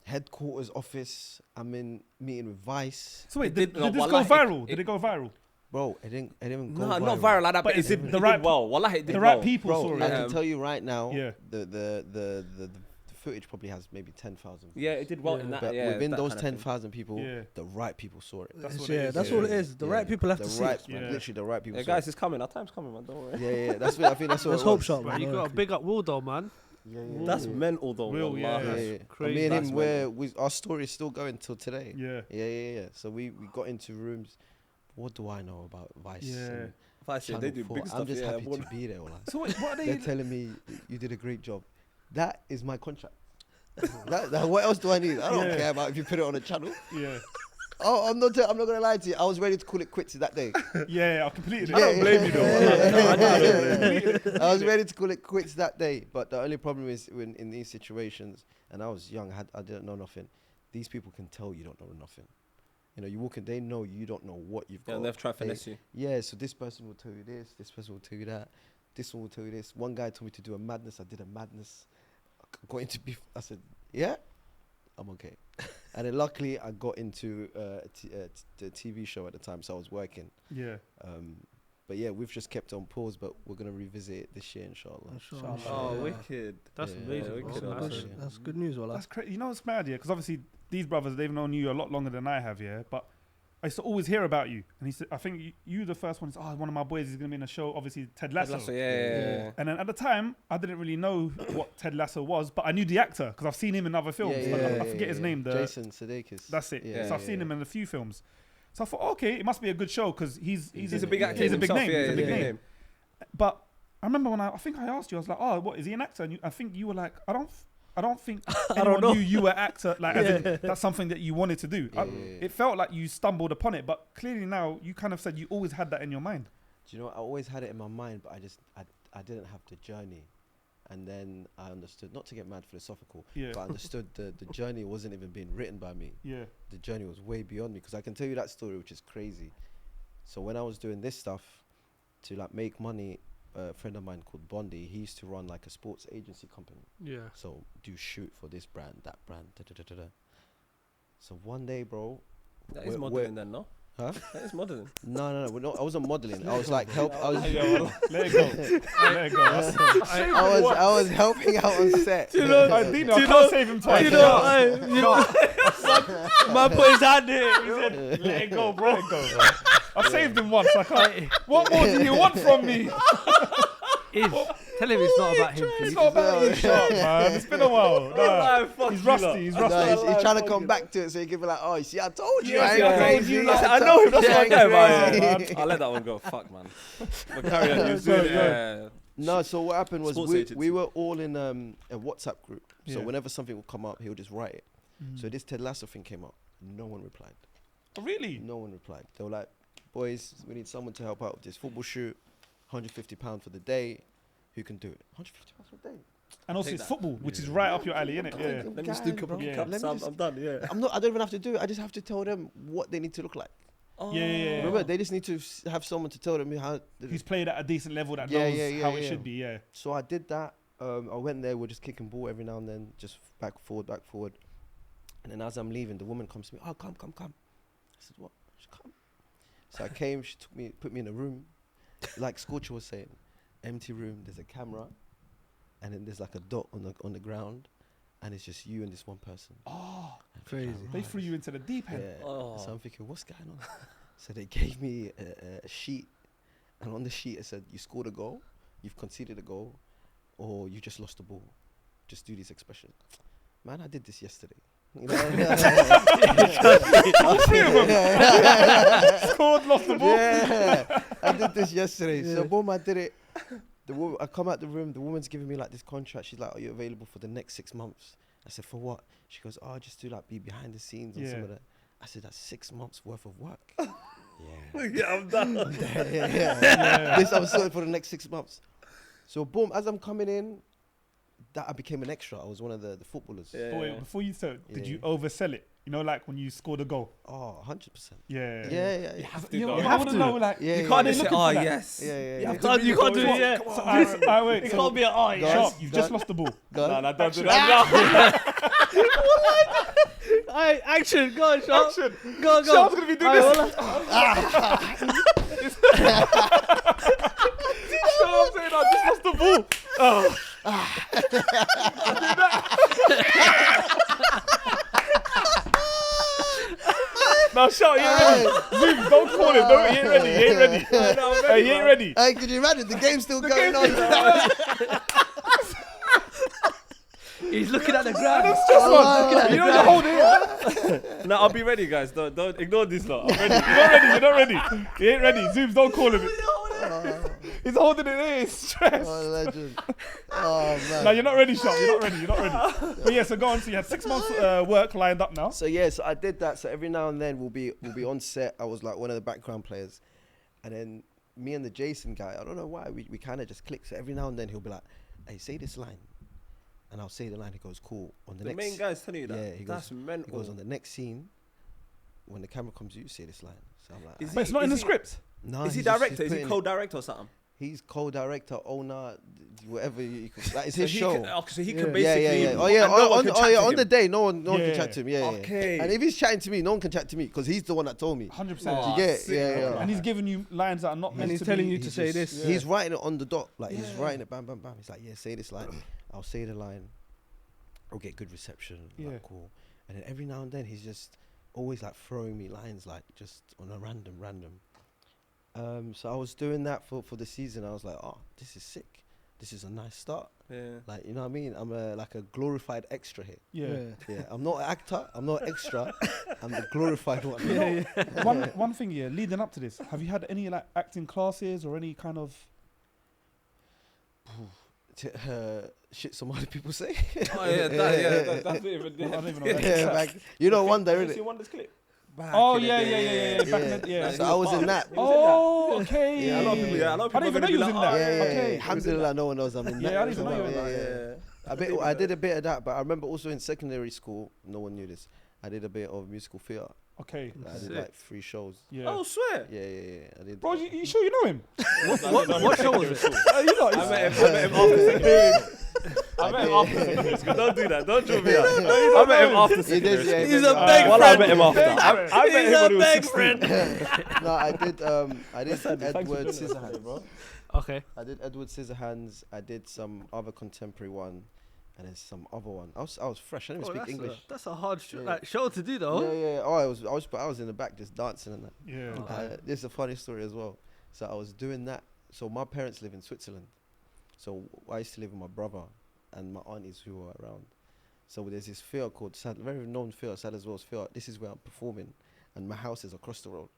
headquarters office. I'm in meeting with Vice. So wait, It did did- no, this go wallahi, viral? it- Did it go viral? Bro, it didn't go no, not viral like that, but But it is did it the the right right- well. Wallahi, it did The right well. people Bro, saw I it. can tell you right now, Yeah. the footage probably has maybe 10,000. Yeah, it did well in that. But yeah, within that those kind of thing. 10,000 people, Yeah. the right people saw it. That's what Yeah, it is. that's yeah. all it is. The right people have to see right, it. Yeah. Literally, the right people. Yeah, saw guys, it's coming. Our time's coming, man. Don't worry. it. Yeah, that's what I think. That's what Let's it hope was. so, Bro, man. you got to big up Will though, man. Yeah, That's mental though. Real, yeah. wallahi. Crazy. Me and That's him, our story is still going till today. Yeah. So we got into rooms. What do I know about Vice? Yeah. and If I say they Channel do 4? big stuff, I'm just yeah, happy well, to be there. Like. So what are They're they? telling me you did a great job. That is my contract. What else do I need? I don't care about if you put it on a channel. Yeah. Oh, I'm not gonna lie to you. I was ready to call it quits that day. Yeah, I completed it. I don't blame you though. I was ready to call it quits that day. But the only problem is when in these situations, and I was young, I didn't know nothing. These people can tell you don't know nothing. You know, you walk in, they know you don't know what you've got. Yeah, and they've tried to finesse you. Yeah, so this person will tell you this person will tell you that, this one will tell you this. One guy told me to do a madness, I did a madness. I said, yeah, I'm okay. And then luckily I got into the TV show at the time, so I was working. Yeah. But yeah, we've just kept it on pause, but we're going to revisit it this year, inshallah. Oh, wicked. That's Yeah, amazing. wicked, bro. man. That's- That's good news, Wallah. That's crazy. You know what's mad, yeah? Because obviously these brothers, they've known you a lot longer than I have, yeah? But I used to always hear about you. And he said, I think you the first one is, one of my boys is going to be in a show, obviously Ted Lasso. Yeah. And then at the time, I didn't really know what Ted Lasso was, but I knew the actor because I've seen him in other films. I forget his name. Jason Sudeikis. That's it. Yeah, So I've seen him in a few films. So I thought, okay, it must be a good show because he's a big actor. He's a big himself, name. yeah, He's a big yeah. name. But I remember when I think I asked you, I was like, oh, what is he an actor? And I think you were like, I don't think anyone knew you were actor. Like, as in, that's something that you wanted to do. It felt like you stumbled upon it, but clearly now you kind of said you always had that in your mind. Do you know what? I always had it in my mind, but I didn't have the journey. And then I understood, not to get mad philosophical, but I understood the journey wasn't even being written by me. Yeah. The journey was way beyond me, because I can tell you that story, which is crazy. So when I was doing this stuff to like make money, a friend of mine called Bondi, he used to run like a sports agency company. Yeah. So do shoot for this brand, that brand, da-da-da-da-da. So one day, bro. That is modeling then, no? Huh? That is modeling. No, I wasn't modeling. I was like let it go. Let it go. I was helping out on set. Do you know? I can't save him twice. My boy's hand here. He said, let it go, bro. I saved him once. I can't. What more do you want from me? Tell him it's not about him, please. It's not about you, Sharp, man. It's been a while. Nah. He's rusty. He's rusty. No, he's trying to come back to it so he can be like, oh, you see, I told you. I told you. I know him. That's my guy, Yeah, man. I'll let that one go. Fuck, man. But carry on. You was doing it. Yeah. No, so what happened was Sports we agency. were all in a WhatsApp group. So Yeah. whenever something would come up, he would just write it. So this Ted Lasso thing came up. No one replied. Oh, really? No one replied. They were like, boys, we need someone to help out with this football shoot. £150 for the day. Who can do it? £150 for the day. And also Take it's that. football, which is right up your alley, innit? Yeah. Let me just do a couple Yeah. of cups. Let me I'm just- done. Yeah. I don't even have to do it. I just have to tell them what they need to look like. Yeah. Remember, they just need to have someone to tell them how. He's played at a decent level that Yeah, knows yeah, how yeah, it yeah. should be, yeah. So I did that. I went there. We're just kicking ball every now and then, just back forward. And then as I'm leaving, the woman comes to me. Oh, come. I said, what? She come. So I came. She put me in a room, like Scorcher was saying, empty room. There's a camera, and then there's like a dot on the ground, and it's just you and this one person. Oh, Crazy. they threw you into the deep end. Yeah. Oh. So I'm thinking, what's going on? So they gave me a sheet, and on the sheet it said, you scored a goal, you've conceded a goal, or you just lost the ball. Just do these expressions. Man, I did this yesterday. You know? Scored, lost the ball. Yeah, I did this yesterday. So boom, I did it. I come out the room, the woman's giving me like this contract. She's like, are you available for the next 6 months? I said, for what? She goes, oh, just to like be behind the scenes and some of that. I said, that's 6 months worth of work. Yeah, I'm done. Yeah. This I'm sorted for the next 6 months. So boom, as I'm coming in, that I became an extra. I was one of the footballers. Yeah. But wait, before you said, did Yeah. you oversell it? You know, like when you scored a goal. Oh, 100%. Yeah. Yeah. You have to. You though. have to know, like, Yeah, You yeah, can't yeah. just say, looking oh for that. yes. Yeah. You have can't- to you really can't go do it in. yet. Come So, on. wait, It so, can't be an eye. Guys, Sharp, you've just guys. lost the ball. Nah, don't do Action. that. Aye, action. Go on, Sharp. Action. Go. Sharp's gonna be doing this. Wallah. Sharp saying, I just lost the ball. Oh. Now shout, he ain't ready. Zoom, don't call him. Don't, he ain't ready. He ain't ready. Hey, he ain't ready. Hey, could you imagine? The game's still going on. He's looking at the ground. You know, you're holding it. No, I'll be ready, guys. Don't ignore this lot. I'm ready. You're not ready. He ain't ready. Zubs, don't call him. He's holding it in. He's stressed. Oh, legend. Oh, man. No, you're not ready, Shop. You're not ready. But yeah, so go on. So you had 6 months work lined up now. So yeah, so I did that. So every now and then we'll be on set. I was like one of the background players, and then me and the Jason guy, I don't know why, we kind of just click. So every now and then he'll be like, "Hey, say this line," and I'll say the line. He goes, "Cool." On the The next, main guy's telling you that. yeah, he That's goes, mental. he goes on the next scene. When the camera comes, you say this line. So I'm like, Is But it's not in the script. no, Is he he's just- director? he's Is he putting it- co-director or something? He's co-director, owner, whatever you could. Like, it's So his he show. so he Yeah. can basically. Yeah. Oh and yeah. no one On, can oh chat yeah. to On him. the day, no one Yeah. can chat to him. Yeah. Okay. And if he's chatting to me, no one can chat to me because he's the one that told me. 100%. Oh, Do you get it? sick, Yeah, bro. yeah. And he's giving you lines that are not meant And he's to telling be. you to say this. Yeah. He's writing it on the dot. Like he's Yeah. writing it, bam, bam, bam. He's like, yeah, say this line. I'll say the line. I'll get good reception. Yeah. Like, cool. And then every now and then he's just always like throwing me lines like just on a random. So I was doing that for the season. I was like, oh, this is sick. This is a nice start. Yeah. Like, you know what I mean? I'm like a glorified extra here. Yeah. Yeah, I'm not an actor. I'm not extra. I'm the glorified one. One thing, yeah, leading up to this, have you had any like acting classes or any kind of? Shit some other people say. Oh yeah, that's it. I don't even know. Yeah, like, you know, one there, Did you see innit? Wonder's clip? Oh yeah. Back in the, yeah. So I was in that. Oh, okay. Yeah, A lot of people. Yeah, a lot of people. I didn't even know you was in are that. gonna be Yeah, like, Okay. Alhamdulillah, no one knows I'm in that. Yeah, I didn't even know you were in that. I did a bit of that, but I remember also in secondary school, no one knew this. I did a bit of musical theatre. Okay. I did Sick. like 3 shows. Yeah. Oh, swear. Yeah. I did. Bro, you sure you know him? What show was it? You know. I met him after secondary. I met him after secondary school. Don't do that. Don't draw me out. I met him after He secondary did, yeah, school. he He's did, a big Well, I friend. met him after. I met him when he was 16. friend. No, I did Edward doing it, Scissorhands. bro. Okay. I did Edward Scissorhands. I did some other contemporary one, and then some other one. I was fresh. I didn't even speak English. That's a hard show, Yeah. show to do though. Yeah. Oh, I was in the back just dancing and that. Yeah. This is a funny story as well. So I was doing that. So my parents live in Switzerland. So I used to live with my brother and my aunties who were around. So there's this theatre called very known theatre, Sadlerswell's Theatre. This is where I'm performing, and my house is across the road.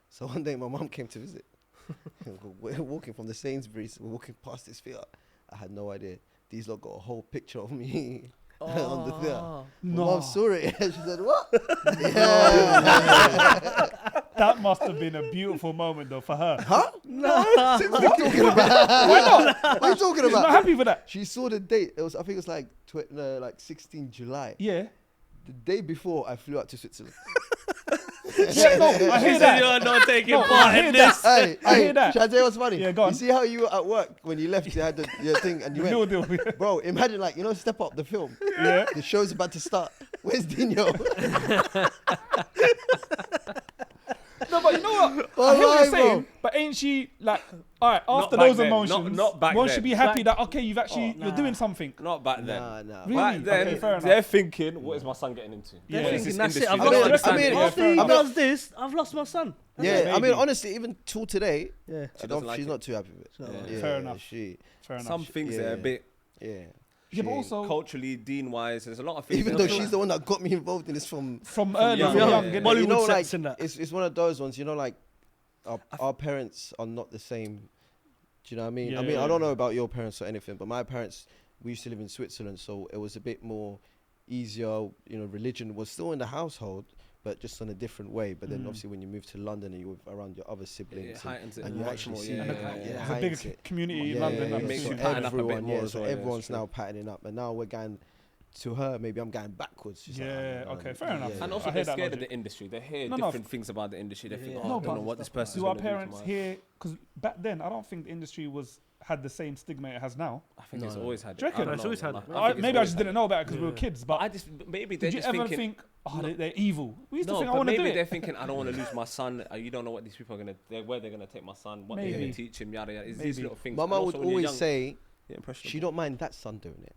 So one day my mum came to visit. We're walking from the Sainsbury's. We're walking past this theatre. I had no idea. These lot got a whole picture of me on the theatre. My mum saw it. She said, "What?" Yeah. That must have been a beautiful moment though for her. Huh? No. What are you talking about? Why not? What are you talking She's not about? happy for that. She saw the date. It was, I think it was like 16 July. Yeah. The day before, I flew out to Switzerland. Shit, no, I hear that. You're not taking No, I part hear in that. this. Hey, I hear that. Shall I tell you what's funny? Yeah, go on. You see how you were at work when you left? You had your thing and you No went. deal. Bro, imagine like Step Up the film. Yeah. The show's about to start. Where's Dino? No, but you know what? Well, I hear what right, you're saying, bro. but ain't she like, all right, after back those then. emotions, Not back won't she then. be happy that, okay, you've actually, Oh, you're nah. doing something? Not back then. Nah. Really? Back then, Okay, fair enough. they're thinking, what is my son getting into? Yeah. They're It's thinking, this that's it. industry. I've They lost don't my son. understand it. After Yeah, he fair does this, I've lost my son. Yeah, I maybe. mean, honestly, even till today, Yeah. doesn't like she's it. not too happy with it. So, Yeah. Fair enough. She, Fair enough. Some things Yeah. they're a bit yeah. Yeah, but She- also culturally, Dean-wise, there's a lot of things. even they though don't she's the one that got me involved in this from from early, young, from yeah, young, yeah. get it? Bollywood you know, sets like and that. it's one of those ones. You know, like our parents are not the same. Do you know what I mean? Yeah, I mean, yeah, I don't yeah. know about your parents or anything, but my parents, we used to live in Switzerland, so it was a bit more easier. You know, religion was still in the household, but just in a different way. But then obviously when you move to London and you're around your other siblings, It heightens it and you much actually more, see yeah, And yeah, the- yeah, There's yeah. a heights bigger it. community in London. yeah, that it makes makes you you pattern up a bit everyone, more yeah, as so well, yeah, everyone's it's now patterning up, and now we're going to her. Maybe I'm going backwards. She's like, Yeah, "Oh, no, okay, no, fair enough. And I also hear they're that scared of logic. the industry. They hear No, different things about the industry. They think, Yeah. oh, No, I don't know but what this person's Do our gonna do parents tomorrow. here? Because back then, I don't think the industry had the same stigma it has now. I think it's always had it. Do you reckon? I don't It's know, always had man. it. I think it's Maybe I always just had didn't it. know about it because we were Yeah. kids. But But I just maybe they're did you just ever thinking. think, oh, they're evil? We used to No, think I but want to do maybe it. they're thinking, I don't want to lose my son. You don't know what these people are where they're gonna take my son, what they're Maybe. gonna teach him, yada yada. It's these Maybe. little things. Mama And would also when you're always young, say you're impressionable. she don't mind that son doing it.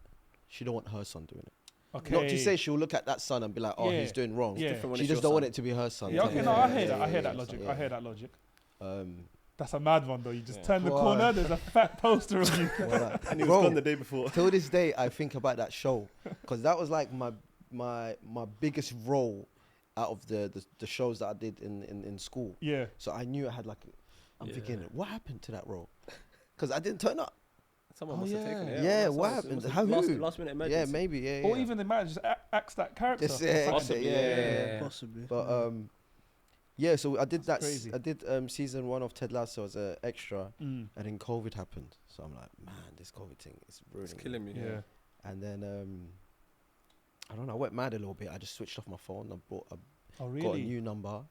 She don't want her son doing it. Okay. Not to say she'll look at that son and be like, oh, Yeah. he's doing wrong. Yeah. different when She it's just your don't want son. it to be her son. Yeah, okay, Yeah, no, I hear yeah, that. I hear yeah, that logic. yeah. I hear that logic. Um, That's a mad one though. You just Yeah. turn the Wow. corner. There's a fat poster of you. Well, like, And he was bro, gone the day before. till this day, I think about that show because that was like my biggest role out of the shows that I did in school. Yeah. So I knew I had like, I'm Yeah. thinking, what happened to that role? Because I didn't turn up. Someone Oh, must have yeah. taken it. Yeah, Someone what must- happened? must have How last, who? last minute Yeah, emergency. maybe, yeah. Or yeah. even the man just acts that character. Just, yeah, Possibly, yeah. Possibly. But yeah. So I did That's that. crazy. I did season 1 of Ted Lasso as an extra, Mm. and then COVID happened. So I'm like, man, this COVID thing is ruining It's me. killing me. Yeah. And then I don't know. I went mad a little bit. I just switched off my phone. Oh Got a really? new number.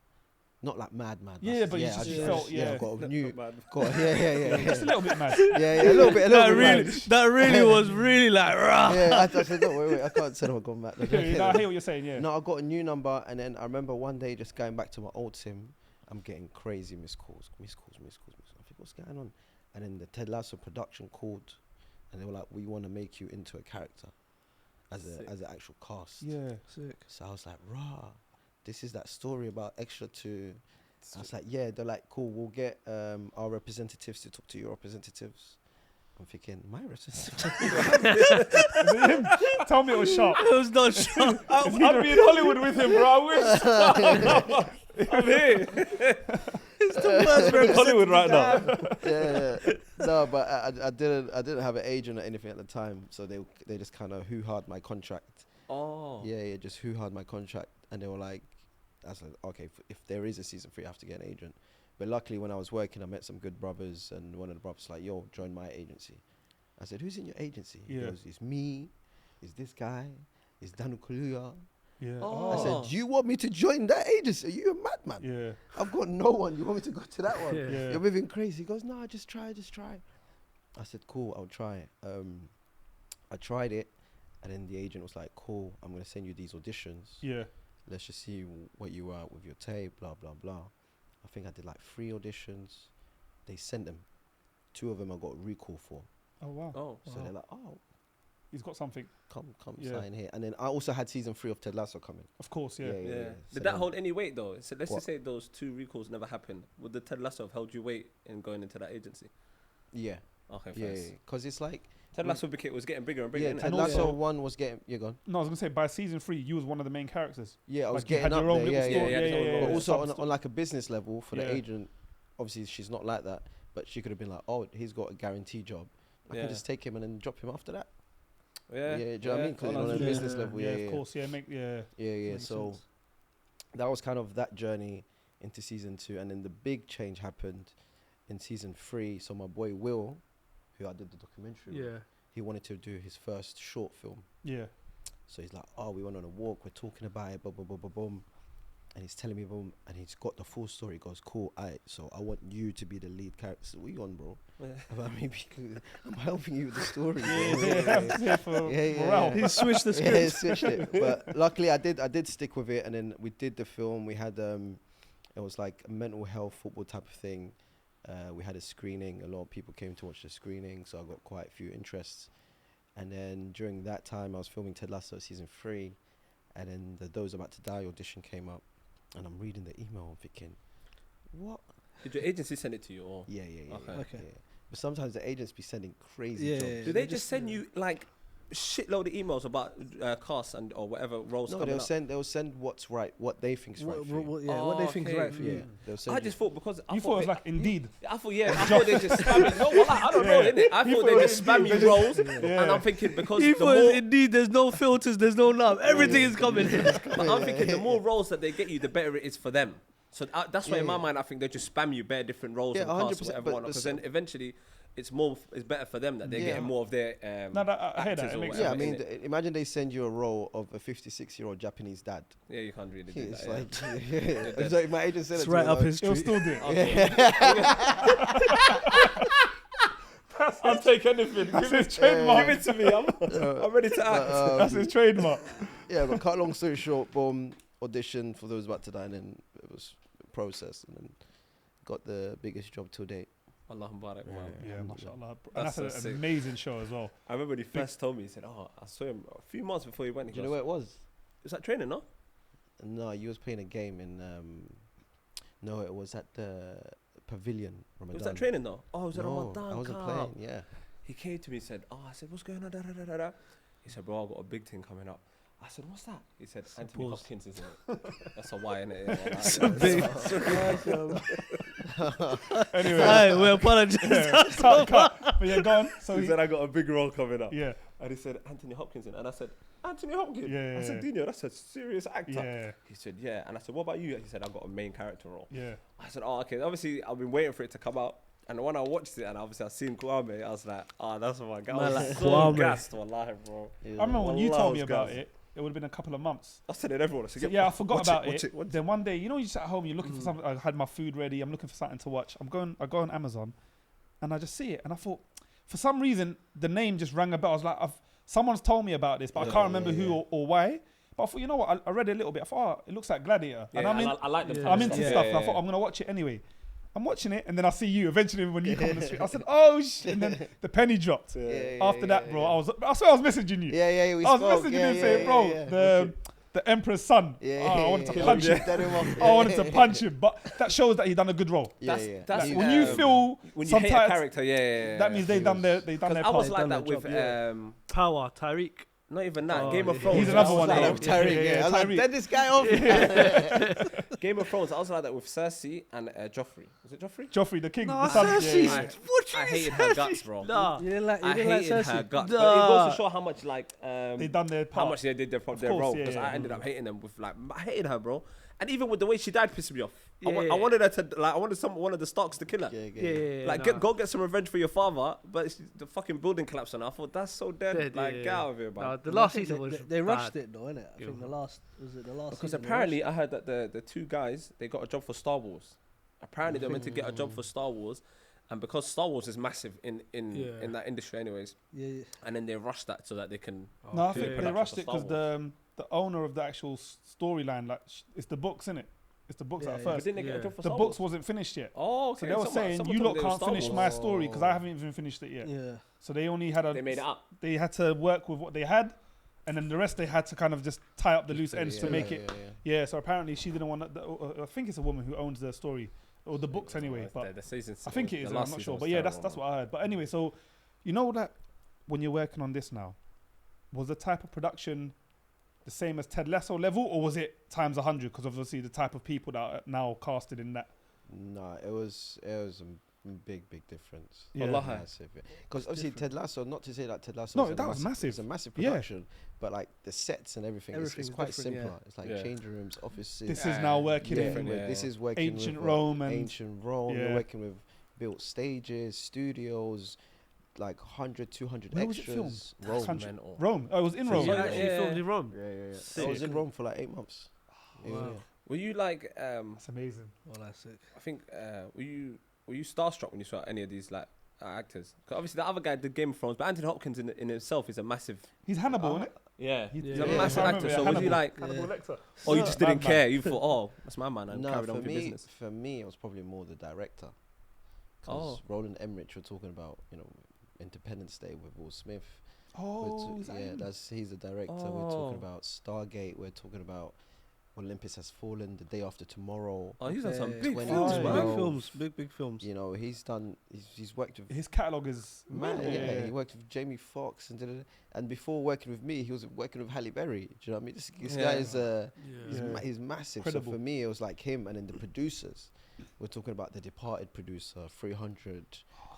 Not like mad. Yeah, but you I just I felt, yeah. yeah. Got a new. Not bad. Yeah. Just a little bit mad. Yeah, a little bit. That really was really like rah. Yeah, I said, no, wait, I can't say I'm gone mad. Okay, now I hear what you're saying. Yeah. No, I got a new number, and then I remember one day just going back to my old SIM. I'm getting crazy missed calls. I think, what's going on? And then the Ted Lasso production called, and they were like, "We want to make you into a character, as Sick. an actual cast." Yeah. Sick. So I was like, "Rah, this is that story about extra two." I was like, "Yeah." They're like, "Cool, we'll get our representatives to talk to your representatives." I'm thinking, my representative. Tell me it was sharp. It was not sure. I'd be in Hollywood with him, bro. I wish. I'm here. I'm in Hollywood right now. Yeah. No, but I didn't have an agent or anything at the time, so they just kind of hoo-ha'd my contract. Oh. Yeah, just hoo-ha'd my contract, and they were like, I was like, okay, if there is a season 3, I have to get an agent. But luckily, when I was working, I met some good brothers, and one of the brothers was like, yo, join my agency. I said, who's in your agency? He Yeah. goes, it's me, it's this guy, it's Danu Kaluuya. Yeah. Oh. I said, do you want me to join that agency? Are you a madman? Yeah. I've got no one. You want me to go to that one? Yeah. Yeah. You're moving crazy. He goes, no, just try. I said, cool, I'll try it. I tried it, and then the agent was like, cool, I'm going to send you these auditions. Yeah. Let's just see what you are with your tape, blah, blah, blah. I think I did like 3 auditions. They sent them. 2 of them I got a recall for. Oh wow. Oh. So Wow. they're like, oh, He's got something. come Yeah. sign here. And then I also had season 3 of Ted Lasso coming. Of course. Yeah. Yeah. So Did that then- hold any weight though? So let's What? just say those 2 recalls never happened. Would the Ted Lasso have held you weight in going into that agency? Yeah. Okay, Yeah. first. Because it's like, Ted Lasso was getting bigger and bigger. yeah, innit? Ted And Lasso also- 1 was getting, you're gone. No, I was gonna say by season 3, you was one of the main characters. Yeah, I was Like, you getting had up your own there. little Yeah, story. yeah, yeah. But also Sub- on like a business level for Yeah. the agent, obviously she's not like that. But she could have been like, oh, he's got a guaranteed job. I Yeah. could just take him and then drop him after that. Yeah. Yeah, do you know what I mean? 'Cause Oh, on no, a yeah. business level, yeah, of course. Yeah. Yeah. Makes So sense. that was kind of that journey into season 2, and then the big change happened in season 3. So my boy Will, who I did the documentary with, Yeah. he wanted to do his first short film. Yeah. So he's like, oh, we went on a walk, we're talking about it, boom, boom, boom, boom, boom. And he's telling me, boom, and he's got the full story. He goes, cool, so I want you to be the lead character. So what you on, bro? I'm helping you with the story, bro. Yeah. For morale. He switched the Yeah, script. switched it. But luckily I did stick with it, and then we did the film. We had it was like a mental health football type of thing. We had a screening. A lot of people came to watch the screening, so I got quite a few interests. And then during that time, I was filming Ted Lasso season 3, and then the Those About to Die audition came up, and I'm reading the email. I'm thinking, what? Did your agency send it to you or? Yeah. Okay. Yeah. But sometimes the agents be sending crazy Yeah, jobs. yeah, Do they just send you like shitload of emails about casts and or whatever roles No, coming they'll send what's right, what they think's right for you. What they think is Okay. right for Yeah, you. they'll send I you. just thought because You thought it was like Indeed. I thought they just spam it. No, well, I don't know, innit? I You thought thought they it just was spam Indeed, you they roles, Yeah. and I'm thinking because He the thought more, indeed there's no filters, there's no love. Everything is coming. but I'm thinking the more roles that they get you, the better it is for them. So that's why in my Yeah. mind I think they just spam you bare different roles Yeah, and casts 100%, whatever but- whatnot, but because then eventually it's better for them that they're Yeah. getting more of their No, I hear that. actors It or makes Yeah, I whatever, mean, innit? imagine they send you a role of a 56-year-old Japanese dad. Yeah, you can't really do It's that. like, yeah. it's like my agent said It's it to right me, up like, his He'll street. still do it. Okay. I'll take anything. That's his trademark. Give it to me. I'm ready to act. That's his trademark. Yeah, but cut long story short, boom, audition for Those About to Die, and then it was processed, and then got the biggest job to date. Allah Mubarak, man. Yeah, mashallah. That's And that's so an sick. amazing show as well. I remember when he first told me, he said, "Oh, I saw him a few months before he went." He Do you know goes, where it was? "Is that training, no?" No, you was playing a game in. No, it was at the Pavilion Ramadan. Was that training though? Oh, it was a No, Ramadan I wasn't Cup. playing. Yeah. He came to me and said, "Oh," I said, "What's going on?" Da, da, da, da, da. He said, "Bro, I got a big thing coming up." I said, "What's that?" He said, "Anthony pause. Hopkins, isn't it?" That's a Y, innit? Yeah, So big. Anyway, Hey, we apologize. cut. But yeah, go on. So he said, "I got a big role coming up." yeah, And he said, "Anthony Hopkins," and I said, "Anthony Hopkins." Yeah, I said, yeah. "Dino, that's a serious actor." yeah, He said, "Yeah." And I said, "What about you?" He said, "I got a main character role." yeah. I said, "Oh, okay." Obviously, I've been waiting for it to come out. And when I watched it, and obviously I seen Kwame, I was like, "Oh, that's my guy." I Man, was like so Kwame. gassed, wallahi, bro. I remember when you Wallah, told me I was about gassed. it would have been a couple of months. I said it everyone. I said, So, yeah, I forgot watch about watch it. watch Then one day, you know, you sit at home, you're looking for something. I had my food ready. I'm looking for something to watch. I go on Amazon, and I just see it, and I thought, for some reason, the name just rang a bell. I was like, someone's told me about this, but I can't remember who or why. But I thought, you know what? I read a little bit. I thought, it looks like Gladiator, Yeah, and I like them. Yeah. I'm into Yeah, stuff. And I thought I'm gonna watch it anyway. I'm watching it, and then I see you. Eventually, when you come on the street, I said, "Oh shit!" And then the penny dropped. After that, bro, I swear I was messaging you. Yeah, we I was spoke. messaging Yeah, you saying, "Bro, yeah. the Emperor's son." I wanted to punch him. I wanted to punch him, but that shows that he done a good role. That's Like, when you feel when you hate a sometimes character, yeah. that means they done their Because part. I was They like done that their with job, Power, Tyreek. not even that. Oh, Game of yeah. Thrones. He's I another was one. like Yeah, that yeah, I was like, Tyreek. "Dead this guy off." Game of Thrones. I was like that with Cersei and Joffrey. Was it Joffrey? Joffrey the king. No, the son. Cersei. Yeah, yeah. I hated her guts, bro. Nah. You didn't like I hated her Cersei? guts. Duh. But it goes to show how much like They done their how part. much they did their course, role. yeah, Because yeah. I ended up hating them with like I hated her, bro. And even with the way she died, pissed me off. I Yeah. wanted her to like I wanted one of the Starks to kill her. Yeah, Like go get some revenge for your father, but the fucking building collapsed on her. I thought that's so dead. Like get out of here, man. Nah, the I last think season was they rushed bad. it though, innit? I think the last Because season they apparently rushed I heard that the two guys they got a job for Star Wars. Apparently they're meant to get a job for Star Wars, and because Star Wars is massive in that industry anyways, it. Yeah. and then they rushed that so that they can. No, I Okay. think they Production rushed for it Star because the owner of the actual storyline, like it's the books, innit? It's the books Yeah, at yeah. But first. didn't they get a Yeah. job for The Star books Wars? wasn't finished yet. Oh, okay. So they were saying, someone you told lot me they were can't Star finish Wars. my story because I haven't even finished it yet. Yeah. So they only had They made it up. They had to work with what they had, and then the rest they had to kind of just tie up the loose ends to make it. Yeah. So apparently she didn't want. I think it's a woman who owns the story or the books anyway. But The seasons, I think it is. the I'm last not season sure. was But yeah, terrible, that's man. what I heard. But anyway, so you know that when you're working on this now, was the type of production the same as Ted Lasso level, or was it times 100? Because obviously the type of people that are now casted in that. No, it was a big difference. Yeah. Wallahi. Massive. Because obviously Ted Lasso, not to say that Ted Lasso. No, was a that was massive. It's a massive Yeah. production, but like the sets and everything, it's Everything's quite different, simpler. yeah. It's like Yeah. changing rooms, offices. This is now working yeah, in. Yeah. This is working Ancient with, Rome and- ancient Rome. Yeah. You're working with built stages, studios, like 100, 200 Where was it extras. filmed? Rome. Country- Mental. Rome. Oh, it was in So Rome. you Yeah. actually filmed in Rome. Yeah. I was Sick. in Rome for like 8 months. Yeah, Wow. yeah. Were you like That's amazing. Oh, that's it. I think were you starstruck when you saw any of these like actors? 'Cause obviously the other guy did Game of Thrones, but Anthony Hopkins in himself is a massive. He's Hannibal, isn't it? Yeah, He's he's Yeah. a Yeah, massive I remember, actor. yeah, So was you Hannibal. like, Hannibal Lecter. or you just didn't Madman. care? You thought, oh, that's my man, and No, carried on for with your me, business. for me, it was probably more the director. Because Oh. Roland Emmerich, we're talking about, Independence Day with Will Smith. Oh, is that him? He's the director. We're Oh. talking about Stargate. We're talking about Olympus Has Fallen, The Day After Tomorrow. Oh, he's done some Okay. big 20, films, Oh, man. Big wow. films. Big films. He's worked with His catalogue is man, mad. yeah, he worked with Jamie Foxx and before working with me, he was working with Halle Berry. Do you know what I mean? This Yeah. guy is Yeah. he's massive. Credible. So for me, it was like him, and then the producers. We're talking about The Departed producer, 300.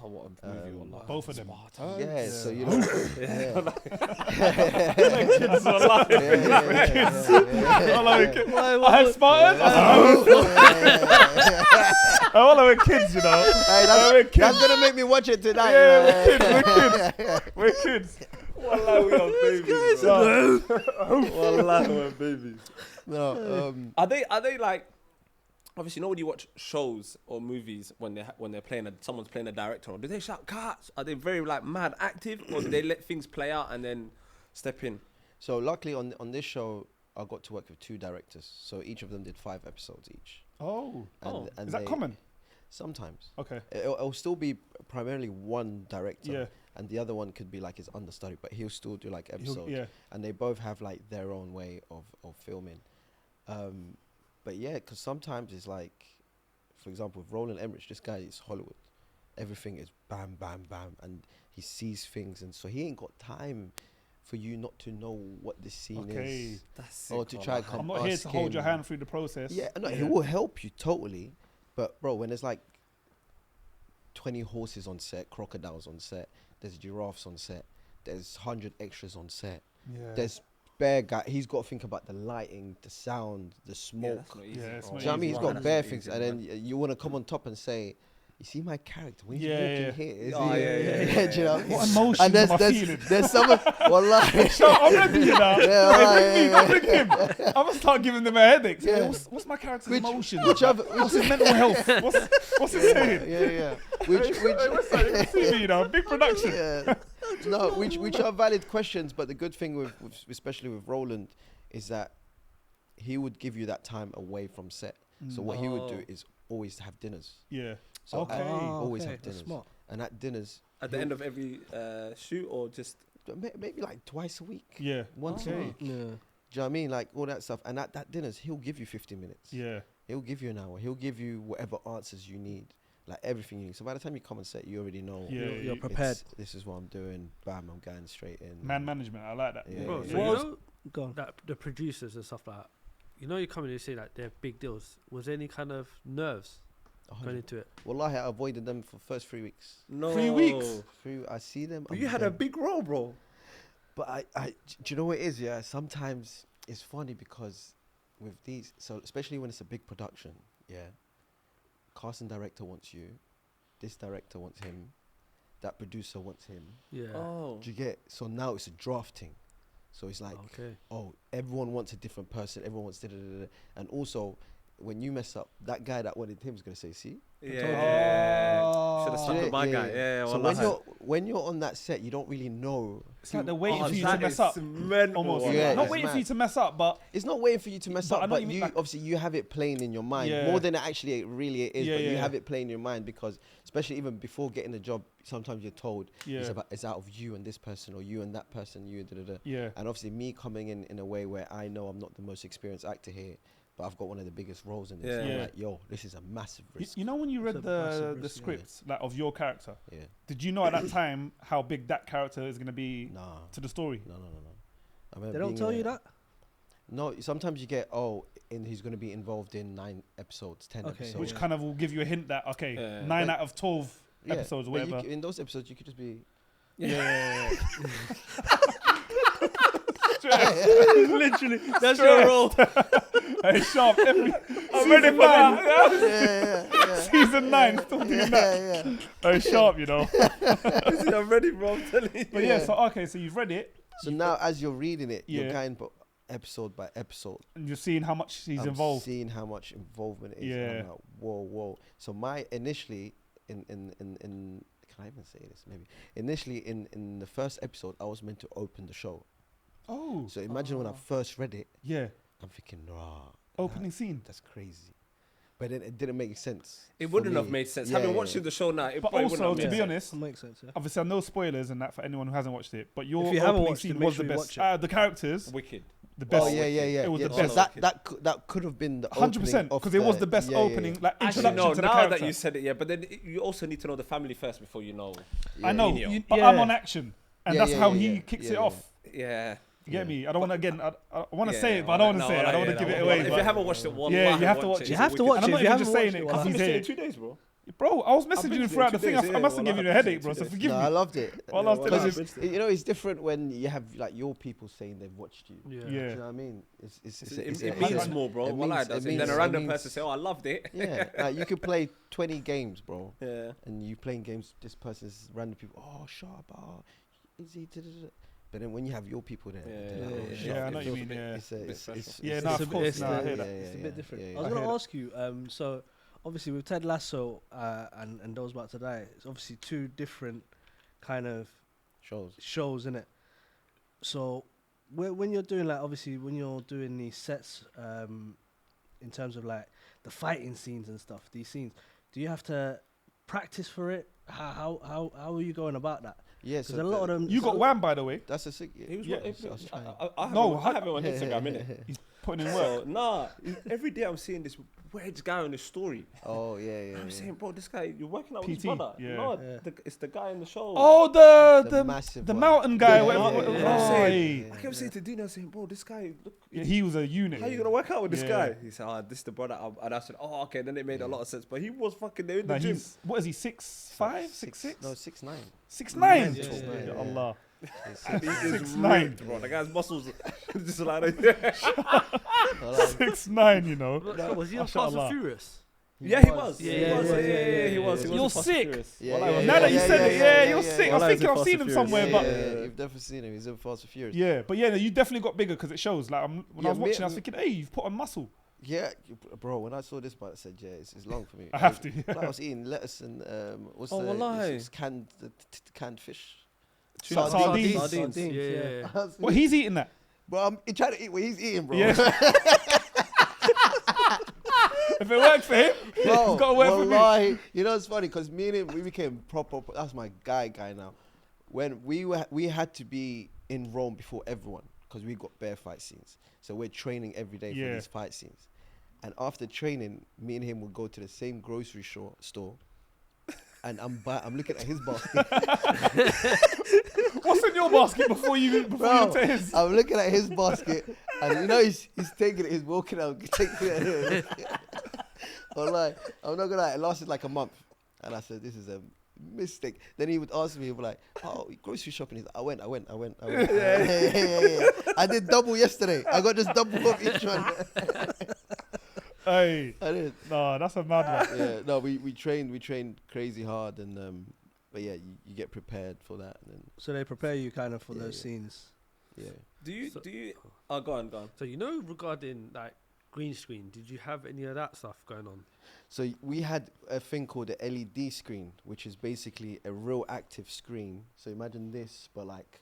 Oh, what a movie! Wallah. Both of them. Yeah, so Yeah. you know, yeah. Kids are laughing. I had Spartans. All of the kids, you know. Hey, that's gonna make me watch it tonight. Yeah, you know. We're kids. Wallah, we are babies. Wallah, we're babies. No, Are they like? Obviously, you know when you watch shows or movies when they're playing someone's playing a director, or do they shout cuts? Are they very like mad active, or do they let things play out and then step in? so luckily on this show, I got to work with 2 directors. So each of them did 5 episodes each. Oh, And is that they- common? Sometimes. Okay. It'll still be primarily one director. Yeah. And the other one could be like his understudy, but he'll still do like episodes. Yeah. And they both have like their own way of filming. But yeah, because sometimes it's like for example, with Roland Emmerich, this guy is Hollywood. Everything is bam, bam, bam, and he sees things, and so he ain't got time for you not to know what this scene is. That's or to try and come I'm not here to hold your him. hand through the process. Yeah, no, he will help you totally. But bro, when there's like 20 horses on set, crocodiles on set, there's giraffes on set, there's 100 extras on set, there's bare guy. He's got to think about the lighting, the sound, the smoke. it's not Do you know easy. what I mean? He's got That's bare not things, easy, and then you want to come on top and say, "You see my character when he's Yeah, walking here, is Oh, he?" yeah. Do you know? What emotions And am I feeling? there's some, wallahi. So I'm ready, you know. Yeah, Bring him. I'm gonna start giving them a headache. Yeah. What's my character's Which- emotion? which other- What's his mental health? What's he saying? Yeah. Which See me, you know, big production. yeah. No, which are valid questions, but the good thing with especially with Roland is that he would give you that time away from set. So what he would do is always have dinners. Yeah. So Okay. always have That's dinners. smart. And at dinners, At the end of every shoot, or just maybe like twice a week, Yeah. once Okay. a week. Yeah. Do you know what I mean? Like all that stuff. And at that dinners, he'll give you 50 minutes. Yeah. He'll give you an hour. He'll give you whatever answers you need, like everything you need. So by the time you come on set, you already know. Yeah. You're you- prepared. This is what I'm doing. Bam, I'm going straight in. Man management. I like that. Yeah. Bro, yeah, so yeah. you know Go on. that the producers and stuff like that, you know, you come in and you say like they're big deals. Was there any kind of nerves going into it? Wallahi, I avoided them for first 3 weeks. no 3 weeks. I see them. But I'm you had a dead. big role, bro. But do you know what it is? Yeah, sometimes it's funny because with these, so especially when it's a big production, yeah, casting director wants you, this director wants him, that producer wants him. Yeah. Oh, Do you get? So now it's a drafting. So it's like, Okay. oh, everyone wants a different person. Everyone wants da-da-da-da. And also, when you mess up, that guy that wanted him is gonna say, "See." yeah. Should have stuck Yeah, with my yeah, guy. yeah. Yeah. So well, when you're on that set, you don't really know. It's like they're waiting Oh, for you to that mess is up. mental. Almost. Yeah, Not it's waiting for mad. you to mess up, but It's not waiting for you to mess But I up, know but you mean, you like- obviously you have it playing in your mind Yeah. more than it actually it really is. Yeah, but you yeah. have it playing in your mind because, especially even before getting the job, sometimes you're told yeah. it's out of you and this person or you and that person. You da, da, da. Yeah. And obviously me coming in a way where I know I'm not the most experienced actor here, but I've got one of the biggest roles in this. Yeah. I'm Yeah. like, yo, this is a massive risk. You know when you read It's a massive the risk, yeah. script like of your character, Yeah. did you know at that time how big that character is gonna be Nah. to the story? No. I remember They don't being tell in you a- that? No, sometimes you get and he's going to be involved in 9 episodes, 10 Okay, episodes. Which Yeah. kind of will give you a hint that okay, Yeah. 9 But- out of 12 Yeah, episodes, or but you whatever. in those episodes, you could just be. Yeah. Literally, that's your role. Hey, sharp. I'm ready for that. yeah. Season 9, still doing that. yeah. Hey, sharp, you know. I'm ready, bro. I'm telling you. But yeah, so okay, so you've read it So now, as you're reading it, Yeah. you're going episode by episode. and you're seeing how much he's I'm involved. seeing how much involvement it is. Yeah. And I'm like, whoa. So my initially in can I even say this? Maybe initially in the first episode, I was meant to open the show. Oh, So imagine when I first read it, yeah. I'm thinking, nah, Opening scene. that's crazy. But then it didn't make sense. It for wouldn't have me. made sense. Yeah, Having yeah, watched yeah. the show now, it But probably wouldn't also, have to made be sense. honest, That makes sense. Yeah. obviously I know spoilers and that for anyone who hasn't watched it, but your If you haven't opening watched it, scene make was sure the you best. watch it. Out of the characters, Wicked. the best. Oh yeah. It was the So best. that could have been the 100%, because it was the best opening, like Actually, introduction no. to the Now character. that you said it, yeah. But then you also need to know the family first before you know. I know, Menial. but Yeah. I'm on action, and Yeah, that's yeah, how yeah, he yeah. kicks Yeah, it yeah. off. Yeah. You get Yeah. me? I don't want to again. I want to Yeah, say it, but I don't want to no, say it. I don't want to yeah, give it no, away. If you but- haven't watched it, one, Yeah, you have to watch it. You have to watch And I'm it. not If you even haven't just saying watched it it, because I he's finished it here. in 2 days, bro. Bro, I was I messaging you binged it throughout in the 2 thing. days, I yeah, must have well, given you I a headache, finished bro. it So in 2 forgive No, me. I loved it. Well, I was telling you. Because you know it's different when you have like your people saying they've watched you. Yeah. Yeah. Do you know what I mean? It means more, bro. it Wallah, means- it does. it And then a means- random it person means- say, "Oh, I loved it." Yeah, like you could play 20 games, bro, Yeah. and you playing games. This person's random people. Oh, sharp. Oh, Izzy. But then when you have your people there, Yeah, they're like, yeah, oh, yeah. sharp, Yeah, I know It what you feels mean. a bit- Yeah. It's a, bit it's, special. it's, Yeah, it's no, a of bit- course, it's no, I the- hear that. It's a bit different. yeah, I yeah. was I going hear to that. ask you, so obviously with Ted Lasso and Those About to Die, it's obviously 2 different kind of Shows. shows, innit? So when you're doing, like, obviously when you're doing these sets, in terms of like the fighting scenes and stuff, these scenes, do you have to practice for it? How are you going about that? Yeah, Because a lot of them. You got Wham, by the way. That's a sick. He was Yeah. what- I was trying. I have No, him- I have him on Instagram, innit? putting in work. So, nah, every day I'm seeing this weird guy on the story. Oh yeah. I'm saying, bro, this guy, you're working out with his PT, brother. yeah. No, Yeah. it's the guy in the show. Oh, The massive the one. mountain guy. Yeah, whatever. yeah, Oh, yeah. hey. I kept saying to Dino, saying, bro, this guy, look, Yeah, he was a unit. how you gonna work out with this Yeah. guy? He said, this is the brother. And I said, oh, okay. Then it made a lot of sense. But he was fucking there in the Nah, gym. what is he? 6'5", 6'6"? No, 6'9". 6'9". Yeah, Ya yeah, yeah. Allah. And he is 6'9". ripped, bro. The guy's muscles just like 6'9", you know. Was he on Fast Mashallah. and Furious? Yeah, he was. Yeah, He yeah, was. yeah, Yeah, he was. He was You're in Fast and sick. Furious. Yeah, Well, I was- Now that you yeah, said it, yeah, you're yeah, sick. yeah. I Well, think I was I've in seen Fast him and somewhere, Furious. but Yeah, you've definitely seen him. He's in Fast and Furious. yeah, but yeah, you definitely got bigger because it shows. Like when I was Yeah, watching, I was me- thinking, hey, you've put on muscle. Yeah, bro. When I saw this, but I said, yeah, it's long for me. I have to. Like, I was eating lettuce and what's Oh, the wallahi. it's canned fish. Tuna. Sardines. Sardines, Yeah. Well, he's eating that. Bro, I'm trying to eat what he's eating, bro. Yeah. If it works for him, Bro, it's got to work for me. wallahi, you know it's funny because me and him we became proper. That's my guy now. When we had to be in Rome before everyone because we got bare fight scenes, so we're training every day Yeah. for these fight scenes. And after training, me and him would go to the same grocery store, and I'm looking at his basket. What's in your basket before you look at his? I'm looking at his basket, and you know he's taking it. He's walking out, taking it. Wallahi, I'm not gonna lie, it lasted like a month, and I said this is a mistake. Then he would ask me, he'd be like, "Oh, grocery shopping?" He's like, I went. Yeah. I did double yesterday. I got just double of each one. Hey, I did. no, that's a mad one. Yeah, no, we trained crazy hard, and but yeah, you get prepared for that, and then So they prepare you kind of for Yeah, those yeah. scenes. yeah. Do you? So- Oh, go on. So you know, regarding like green screen, did you have any of that stuff going on? So we had a thing called the LED screen, which is basically a real active screen. So imagine this, but like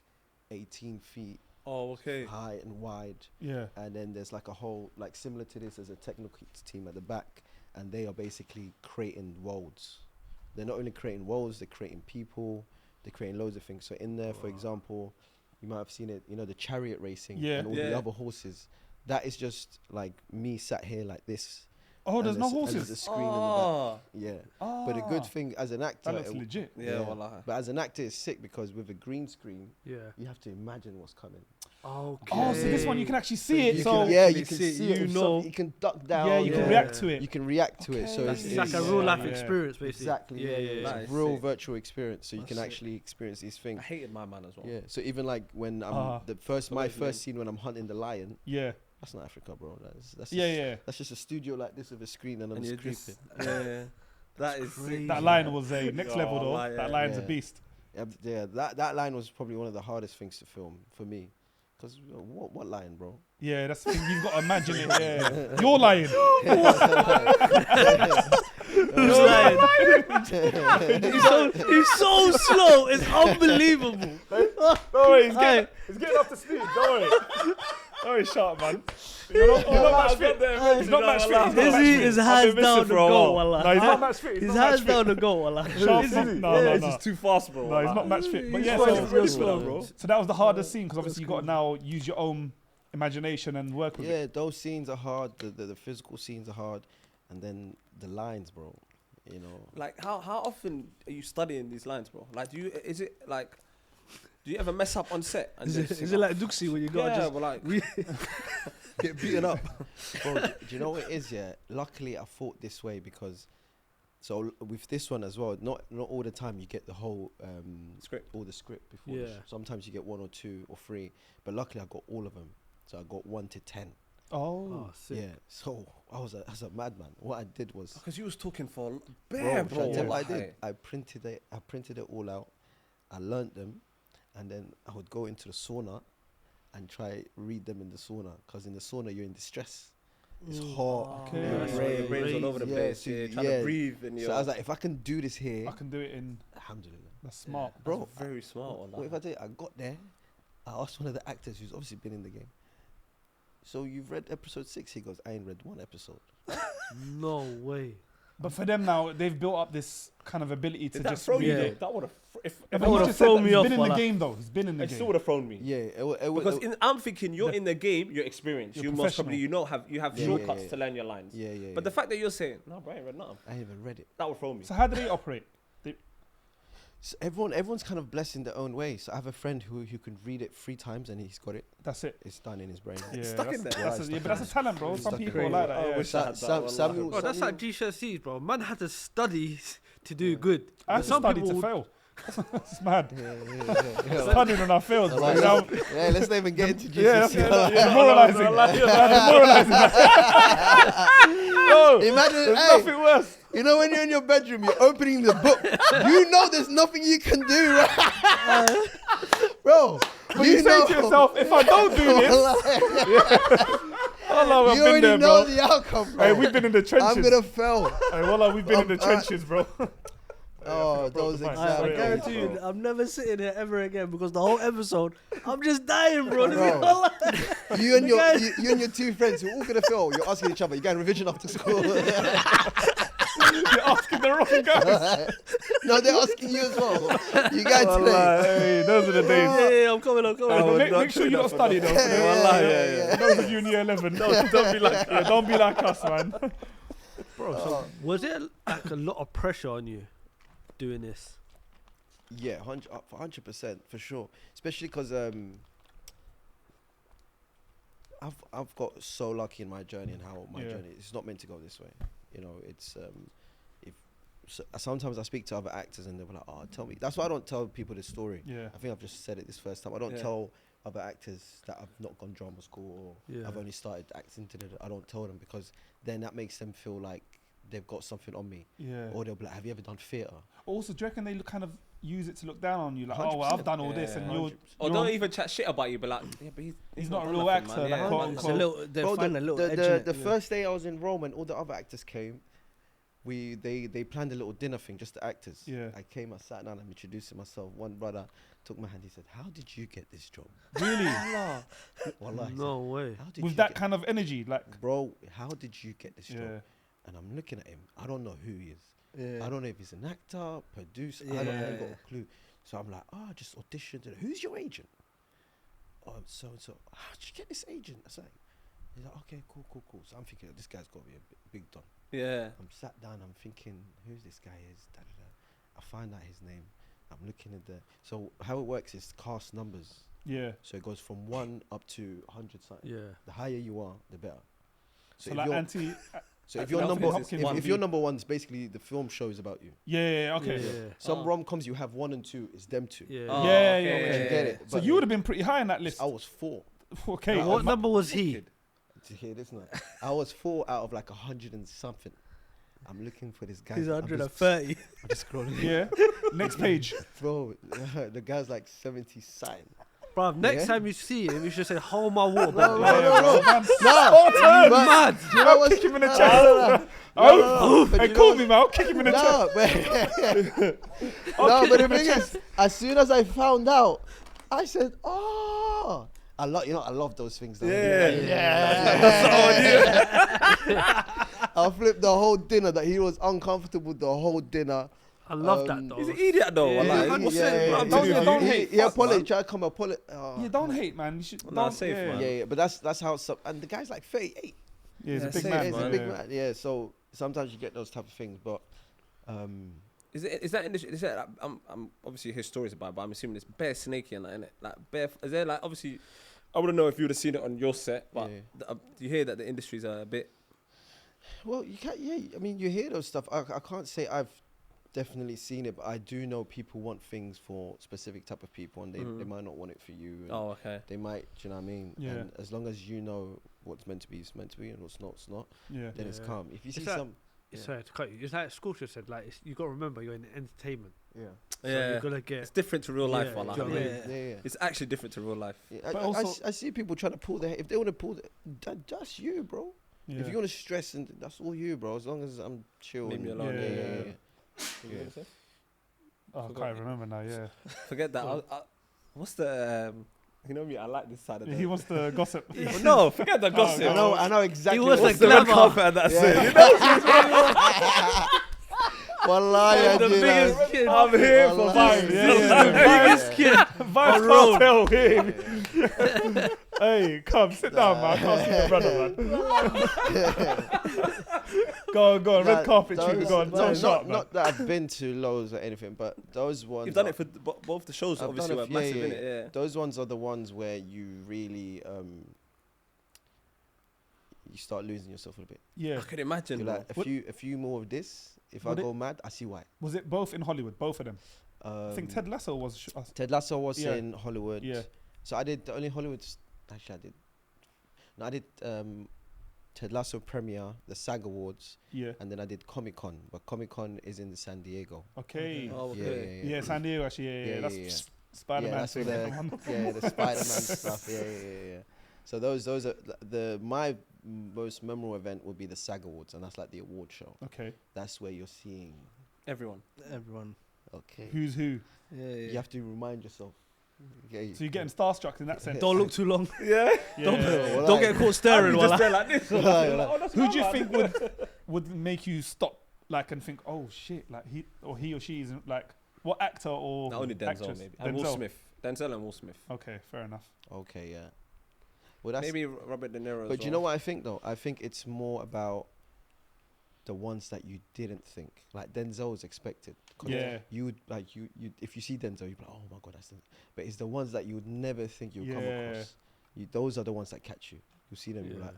18 feet Oh, okay. high and wide. Yeah. And then there's like a whole, like similar to this, there's a technical team at the back, and they are basically creating worlds. They're not only creating worlds, they're creating people, they're creating loads of things. So in there, for example, you might have seen it, you know, the chariot racing Yeah. and all Yeah. the other horses. That is just like me sat here like this. Oh, and there's no and there's a horses. screen in the Oh, back. Yeah. Oh, But the good thing as an actor, that looks it- legit. yeah. Wallah. but as an actor, it's sick because with a green screen, Yeah. you have to imagine what's coming. Okay. Oh, so this one you can actually see it. You So can, yeah, actually you can see it, see it. you if know. you can duck down. yeah, you can Yeah. react to it. You can react to it. So Okay. it's, It's like a Yeah, real life yeah. experience, basically. exactly. Yeah, yeah. Nice. It's a real Sick. virtual experience, so you That's can sick. actually experience these I things. hated my man as well. Yeah. So even like when I'm Ah. my Believe me. first scene when I'm hunting the lion, Yeah. that's not Africa, bro. That's Yeah, just, yeah. That's just a studio like this with a screen and I'm And just you're creeping. just, yeah. That is crazy. sick. That line was a next Oh, level though. lion. That line's a Yeah. beast. Yeah, that line was probably one of the hardest things to film for me, because what lion, bro? Yeah, that's the thing. You've got to imagine it. Yeah. You're lying. Who's lying? he's so slow. It's unbelievable. Don't worry, he's Aye. getting off the speed. Don't worry. Don't worry, sharp man. You're not match fit. He's not match fit. He's not match Izzy fit. is I've hands been missing down the for a goal, while. wallah. No, he's not match fit. He's His not match hands fit. down the goal, wallah. Sharp, Izzy, no, no, This no. is too fast, bro. No, he's not match fit. But yeah, He's so, ready for that, bro. so that was the hardest scene because obviously you got to now use your own imagination and work with it. Yeah, those scenes are hard. The physical scenes are hard, and then the lines, bro. You know. Like, how often are you studying these lines, bro? Like, do you ever mess up on set? And Is just it like Duxie when you gotta yeah, just but like get beaten up? Bro, do you know what it is? Yeah. Luckily, I thought this way because, so with this one as well, not all the time you get the whole Script. all the script before. the Yeah. sometimes you get 1 or 2 or 3, but luckily I got all of them. So I got 1 to 10. Oh. Oh, sick. Yeah. So I was a madman. What I did was, Because you was talking for bro, bare, shall I bro. tell you what I Wallahi. did? I printed it all out. I learnt them, and then I would go into the sauna and try read them in the sauna. Because in the sauna you're in distress. It's hot. Okay. Yeah, That's your brain's all over the Yeah, place. so Yeah, you- trying yeah. to breathe and So I was like, if I can do this here, I can do it in. alhamdulillah. That's smart. Bro, very smart. What if I tell you, I got there, I asked one of the actors who's obviously been in the game, so you've read episode 6? He goes, I ain't read 1 episode. No way. But for them now, they've built up this kind of ability to Did that just throw read you? Yeah. Though? That would have. if That he would've just said thrown that me he's off, been in the wallah. game though. He's been in the It game. still would have thrown me. Yeah, Because I'm thinking you're in the game, you're experienced. You're You most professional. probably you have Yeah, shortcuts yeah. to learn your lines. yeah. But the fact that you're saying, no, bro, I ain't read nothing. I ain't even read it. That would throw me. So how do they operate? So everyone's kind of blessed in their own way. So I have a friend who can read it 3 times and he's got it. That's it. It's done in his brain. Yeah, Stuck in that's, there. That's but that's a talent, bro. Some Stuck in people there. like that. I Yeah. wish I had that. Wallah. Samuel, Bro, that's like GCSEs, bro. Man had to study to do good. I had to Some study people to would- fail. It's mad. Yeah. Studying and I failed. Bro. You know? Yeah, let's not even get into GCSE. Yeah, that's Yeah, demoralizing. Demoralizing. No, Imagine, there's hey, nothing worse. you know when you're in your bedroom, you're opening the book. You know there's nothing you can do, right? Bro. But you say to yourself, if I don't do this, Wallah, you I've been already there, know bro. the outcome, bro. Hey, we've been in the trenches. I'm gonna fail. Hey, Wallah, we've been in the trenches, bro. Oh, bro, those the mic. I Sorry, guarantee you, I'm never sitting here ever again because the whole episode, I'm just dying, bro. This is Bro. all You and The your guys- you and your 2 friends who are all gonna fail. You're asking each other. You're going revision after school. You're asking the wrong guys. No, they're asking you as well. You guys today. Wallah, hey, those are the days. Yeah, I'm coming. I But would make, not make sure do you that don't for study though. nothing. Wallah, Yeah. For those of you in year 11, don't be like don't be like us, man. Bro, so was there like a lot of pressure on you doing this? Yeah, 100% for sure. Especially because I've got so lucky in my journey and how my journey. It's not meant to go this way. You know, it's sometimes I speak to other actors and they're like, "Oh, tell me." That's why I don't tell people this story. Yeah. I think I've just said it this first time. I don't tell other actors that I've not gone drama school or I've only started acting today. I don't tell them because then that makes them feel like they've got something on me. Yeah. Or they'll be like, "Have you ever done theatre?" Also, do you reckon they kind of use it to look down on you? Like, oh, well, I've done all this and you're... Or don't even chat shit about you, but like, yeah, but He's not a done real nothing, actor, man. like, Yeah, quote, man. It's unquote. a little, they Bro, find a little edge in the it, yeah. first day I was in Rome and all the other actors came, they planned a little dinner thing, just the actors. Yeah. I came, I sat down, I'm introducing myself. One brother took my hand, he said, "How did you get this job?" Really? Wallah, he No way. said, "How did With you that get kind of energy, like... bro, how did you get this job?" Yeah. And I'm looking at him, I don't know who he is. Yeah. I don't know if he's an actor, producer, I Yeah. ain't got a clue. So I'm like, "Oh, just auditioned. Who's your agent?" "Oh, so and so." "How did you get this agent?" I was like, he's like, "Okay, cool. So I'm thinking, this guy's got to be a big don. Yeah. I'm sat down, I'm thinking, who's this guy is? Da, da, da. I find out his name. I'm looking at so how it works is cast numbers. Yeah. So it goes from 1 up to 100 something. Yeah. The higher you are, the better. So if like you're, anti... so if Anthony you're number Hopkins is if you're number 1, it's basically the film shows about you. Yeah, okay. Yeah. Some rom-coms you have 1 and 2, it's them 2. Yeah. Oh, Yeah, okay. yeah, You get it. So But you would have been pretty high on that list. I was 4. Okay. What number was he? To hear this now. I was 4 out of like 100 and something. I'm looking for this guy. He's I'm just 130. scrolling. Yeah. Next page. Bro, the guy's like 70 sign. Bro, next Yeah. time you see him, you should say, "Hold my water." No, bro." Yeah, man. No, turn. but- Mad. Do you know what's Kick him in the no, chest. no, Oh, but hey, you call know me, Mal. Kick him in the chest. No, but the thing is, as soon as I found out, I said, "Oh, I love those things." Though. I flipped the whole dinner. That he was uncomfortable the whole dinner. I love that though. He's an idiot though. Yeah, Wallah. 100%, bro. Don't hate. Yeah, Fuck, man. apologize. Try to come apologize. Yeah, don't hate, man. You should. Nah, don't- safe, yeah. man. Yeah, but that's how. And the guy's like 38. Yeah, he's a Yeah, big same, man. He's a man. big Yeah. man. Yeah, so sometimes you get those type of things, but Is that industry? Is that I'm obviously hear stories about it, but I'm assuming it's bare snaky and that, innit? Like bare. Is there like obviously? I wouldn't know if you would have seen it on your set, but Yeah. you hear that the industries are a bit. well, you can't. Yeah, I mean, you hear those stuff. I can't say I've definitely seen it, but I do know people want things for specific type of people, and they might not want it for you. And Oh, okay. they might. Do you know what I mean? Yeah. And as long as you know what's meant to be is meant to be, and what's not, it's not. Yeah. Then it's Yeah. calm. If you see It's like- some. Sorry to cut you. It's like school should said, like you got to remember you're in entertainment. Yeah. So Yeah. you gotta get. It's different to real life, Yeah, wallah. do you know what I mean? Yeah, yeah. It's actually different to real life. Yeah, But I also- see people trying to pull their. If they want to pull, that's you, bro. Yeah. If you want to stress, and that's all you, bro. As long as I'm chill. Leave and- me alone. Yeah, Yeah, yeah, yeah, yeah. yeah. Yeah. Oh, I can't remember now. Yeah. Forget that. What's the? You know me. I like this side of Yeah, the. he wants the gossip. Well, no, forget the gossip. no. I know exactly. was What's the the red glamour. carpet and that's Yeah. it? You know? Wallahi, I The do biggest that. kid. I'm here for Wallahi. vibes. Biggest kid. Vibes road. cartel here. Hey, come sit down, man. I can't see your brother, man. Go on, red carpet treatment. Go on, No, sharp, man. not that I've been to loads or anything, but those ones. You've done it for both the shows. I've Obviously, done were it, massive, innit? Yeah. Those ones are the ones where you really you start losing yourself a little bit. I Yeah. can imagine. You're Bro. like a few more of this. If I Would it- go mad, I see why. Was it both in Hollywood? Both of them. I think Ted Lasso was. Ted Lasso was Yeah. in Hollywood. Yeah. So I did the only Hollywood. Actually, I did. No, I did Ted Lasso premiere, the SAG Awards, Yeah. and then I did Comic Con. But Comic Con is in San Diego. Okay. Oh, Yeah, okay. Yeah, San Diego actually. Yeah. That's yeah. Spider-Man Yeah, that's all thing. the Spider-Man stuff. Yeah. So those are my most memorable event would be the SAG Awards, and that's like the award show. Okay. That's where you're seeing. Everyone. Everyone. Okay. Who's who? Yeah. You have to remind yourself. Okay. So you're getting starstruck in that sense. Don't look too long. Yeah. Yeah. Don't get caught staring while Just there like this. Who do you think would make you stop like and think, oh shit, like he or she isn't like what actor or Not only Denzel, actress? maybe. And Will Smith. Denzel and Will Smith. Okay, fair enough. Okay, yeah. Well, that's. Maybe Robert De Niro. But you know what I think though? I think it's more about the ones that you didn't think. Like Denzel is expected. 'Cause Yeah. You would like you if you see Denzel, you'd be like, oh my god, that's. But it's the ones that you would never think you'd come Yeah. across. Those are the ones that catch you. You see them, you're Yeah. like,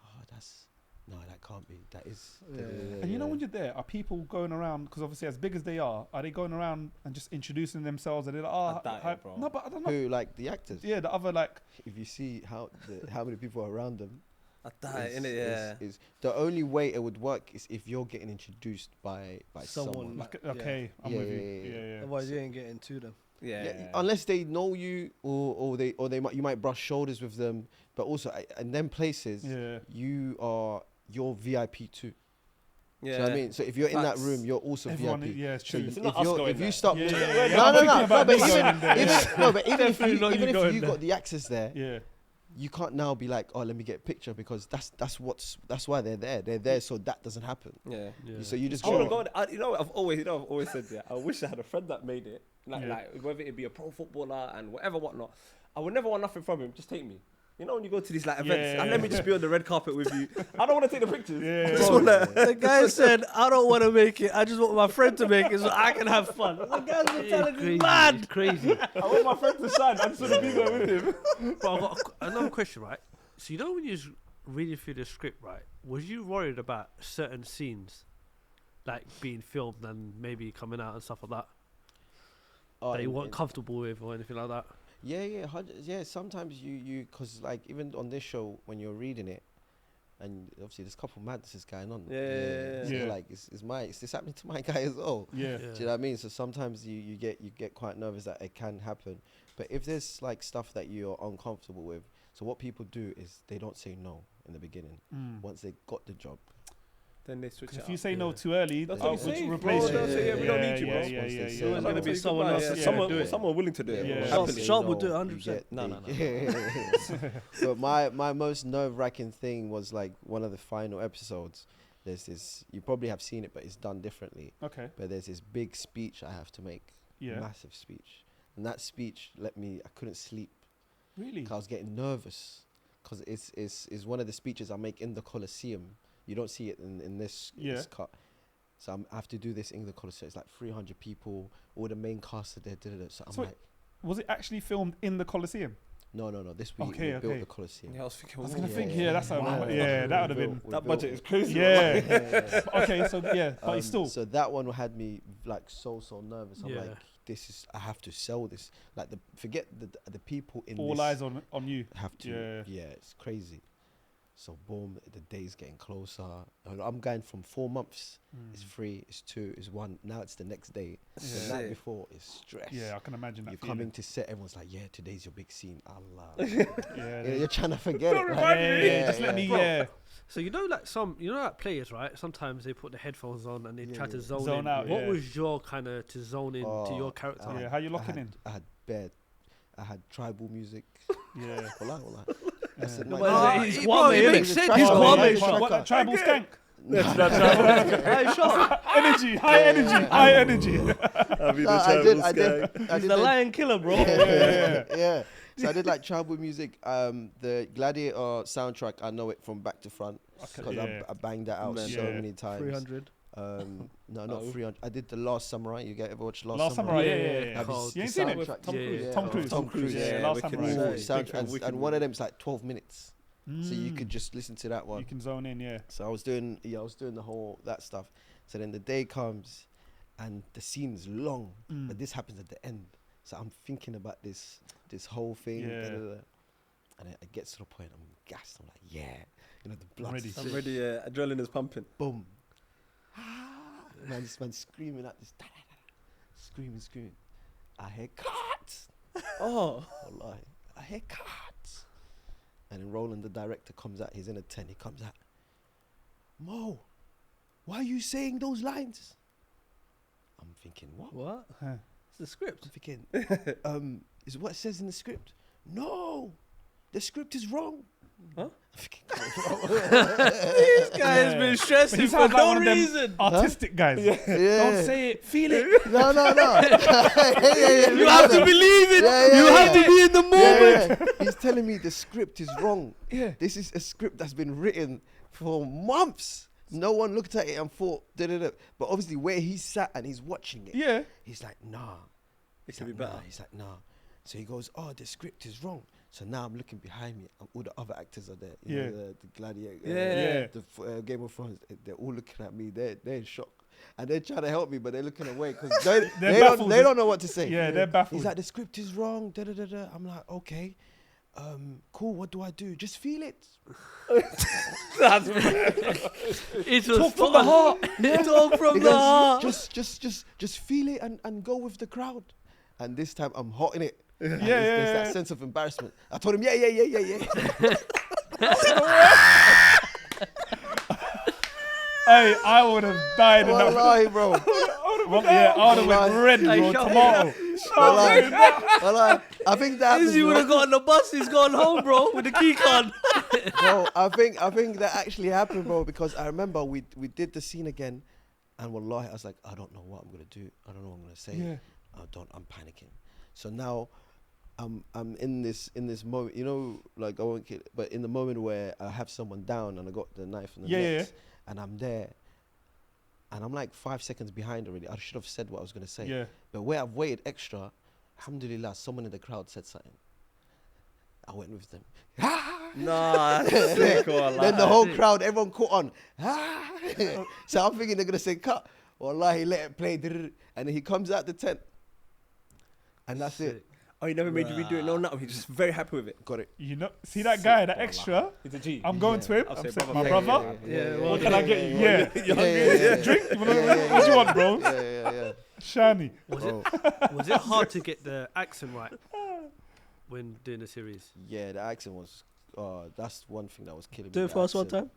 oh, that can't be. That is. Yeah. And you know when you're there, are people going around? Because obviously, as big as they are they going around and just introducing themselves? And they're like, I doubt it, bro. no, but I don't know. who like the actors? Yeah, the other like. If you see how many people are around them. I die in it. Yeah. Is the only way it would work is if you're getting introduced by someone. Someone. Like, okay, I'm Yeah, with you. yeah, Yeah, yeah. Otherwise, you ain't getting to them. Yeah. Unless they know you or they might you might brush shoulders with them, but also in them places Yeah. you're VIP too. Yeah. So I mean, so if you're in that Facts. room, you're also Everyone, VIP. yeah, it's So true. It's not us going if you there. stop, Yeah, yeah, yeah. no, I'm no, thinking no, about but this going there, even Definitely not you if going you there. got the access there, Yeah. you can't now be like, oh, let me get a picture because that's why they're there. They're there so that doesn't happen. Yeah. Yeah. So you just I want go. to go. You know, I've always said that. I wish I had a friend that made it. Like whether it be a pro footballer and whatever. I would never want nothing from him. Just take me. You know when you go to these like events, Yeah. and let me just be on the red carpet with you. I don't want to take the pictures. Yeah. I just Bro, wanna- The guy said, I don't want to make it. I just want my friend to make it so I can have fun. The guy's mentality Crazy, is mad. it's crazy. I want my friend to shine. I just want to be there with him. But I've got another question, right? So you know when you was reading through the script, right? Was you worried about certain scenes, like being filmed and maybe coming out and stuff like that, Oh, that you in- weren't in- comfortable with or anything like that? Yeah. Sometimes you because like even on this show when you're reading it, and obviously there's a couple madnesses going on. Yeah. So Yeah. like is this happening to my guy as well? Yeah. Do you know what I mean? So sometimes you get quite nervous that it can happen. But if there's like stuff that you're uncomfortable with, so what people do is they don't say no in the beginning. Mm. Once they got the job, Then they switch 'Cause it if you up. say no Yeah. too early, That's I'll what I'm saying, replace bro. you. They'll say, yeah, we don't need you, bro. Yeah, Once yeah, they yeah, say yeah. It's no, always going to be It's someone goodbye, else. yeah. Someone, Do it. someone willing to do it. Yeah. Happily. Sharp will do it you 100%. get No, the- But my most nerve-wracking thing was like one of the final episodes. There's this, you probably have seen it, but it's done differently. Okay. But there's this big speech I have to make, Yeah. massive speech, and that speech I couldn't sleep. Really? 'Cause I was getting nervous because it's one of the speeches I make in the Coliseum. You don't see it in this cut. So I have to do this in the Coliseum. It's like 300 people, all the main cast are there. So I'm So like, Was it actually filmed in the Coliseum? no. This week Okay, we built okay. the Coliseum. Yeah, I was thinking, I was ooh, gonna Yeah, think, yeah, yeah, that's wow. that would have been. We that built- budget is crazy. Yeah. Okay, so yeah, but it's still. So that one had me like so nervous. I'm Yeah. like, I have to sell this. Like forget the people in All this eyes on you. have to. Yeah. Yeah, it's crazy. So boom, the day's getting closer. And I'm going from 4 months. It's 3, it's 2, it's 1. Now it's the next day. The Yeah. night Shit. before is stress. Yeah, I can imagine that. You're feeling. coming to set. Everyone's like, yeah, today's your big scene. Allah. Yeah. You're trying to forget it. Yeah, Right? yeah, just let me. Bro. Yeah. So you know, like players, right? Sometimes they put the headphones on and they Yeah, try to yeah. zone, Zone in. out, What yeah. was your kind of to zone in to your character? Yeah, how you locking in? I had bed. I had tribal music. Yeah. Wallah. I said, No, my but God. he's bro, Kwame, it innit? makes sense. He's Oh, Kwame. yeah, Shaka. what, that tribal skank? Hey, shot. Energy, high energy. I'll be No, the I did. tribal guy. He's the lion killer, bro. Yeah. So I did like tribal music. The Gladiator soundtrack, I know it from back to front because I banged that out Man. so Yeah. many times. 300. No, not Oh. 300. I did The Last Samurai. You guys ever watched Last Last Samurai, Samurai? yeah. Cold. You ain't seen it? Soundtrack. Tom Cruise. Yeah. Tom Cruise. Tom Cruise. Yeah, Yeah, Last wicked Samurai. movie. Big Sound, film. and one of them's like 12 minutes, so you could just listen to that one. You can zone in, yeah. So I was doing the whole that stuff. So then the day comes, and the scene is long, but this happens at the end. So I'm thinking about this whole thing, Yeah. and it gets to the point I'm gassed. I'm like, yeah, the blood. ready. I'm ready. Adrenaline is pumping. Boom. Man, this man screaming at this, screaming. I hear cuts. Oh. Wallahi, I hear cuts. And then Roland, the director, comes out. He's in a tent. He comes out. Mo, why are you saying those lines? I'm thinking, what? What? Huh. It's the script. I'm thinking, is what it says in the script? No, the script is wrong. Huh? I'm thinking, This guy has been But stressing he for sounds like no one of them reason. artistic guys. yeah. Don't say it, feel it. No. Yeah. You have to believe it. Yeah, You yeah, have to be in the moment. Yeah. He's telling me the script is wrong. Yeah. This is a script that's been written for months. No one looked at it and thought, da-da-da. But obviously where he sat and he's watching it, Yeah. he's like, nah. It He's could like, be better. nah. He's like, nah. So he goes, oh, the script is wrong. So now I'm looking behind me and all the other actors are there. You know, the Gladiator, Yeah. the Game of Thrones, they're all looking at me. They're in shock. And they're trying to help me, but they're looking away because they baffled. don't know what to say. Yeah, they're baffled. He's like, the script is wrong. Da, da, da, da. I'm like, okay. Cool, what do I do? Just feel it. It was Talk from the heart. Talk from He the goes, heart. just feel it and go with the crowd. And this time I'm hot in it. And Yeah, there's yeah. that sense of embarrassment. I told him, yeah. Hey, I would have died in that. Wallahi, bro. Yeah, I would have went red, Hey, bro. shut Tomato. Wallahi, I think that happens, Izzy would bro. have got on the bus. He's gone home, bro, with the key card. Bro, I think that actually happened, bro, because I remember we did the scene again, and wallahi, I was like, I don't know what I'm gonna do. I don't know what I'm gonna say. Yeah. I'm panicking. So now, I'm in this moment, like I won't kill, but in the moment where I have someone down and I got the knife in the neck, and I'm there, and I'm like 5 seconds behind already. I should have said what I was gonna say. Yeah. But where I've waited extra, alhamdulillah, someone in the crowd said something. I went with them. Nah, that's sick. Then the whole crowd, everyone caught on. So I'm thinking they're going to say cut. Wallahi, let it play. And then he comes out the tent. And that's it. Oh, he never made you redo it. No, he's just very happy with it. Got it. See that guy, that extra? He's a G. I'm going to him. I'll I'm say saying, brother. my brother. Yeah, What can I get you? Yeah. You hungry? Drink? What do you want, bro? Yeah. Shani. Was it hard to get the accent right when doing the series? Yeah, the accent was, that's one thing that was killing me. Do it the for us one accent.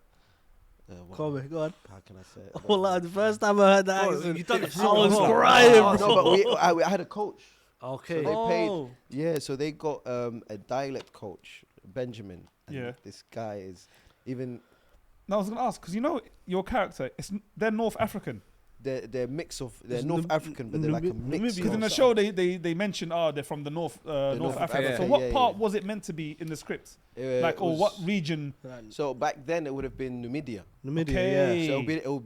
time. Come on, go on. How can I say it? Oh, like, the first time I heard that Bro, accent, you done it I was so well. crying, Oh, bro. No, but I had a coach. Okay. So they paid. Oh. Yeah, so they got a dialect coach, Benjamin. And Yeah. this guy is even, No, I was going to ask, because your character, they're North African. they're mix of, they're It's North African, but they're like a mix. Because in the of- show, they mentioned, they're from the North North Africa. Africa, So yeah, what yeah, part yeah. was it meant to be in the script? it Or what was- region? So back then it would have been Numidia. Namibia, Okay. So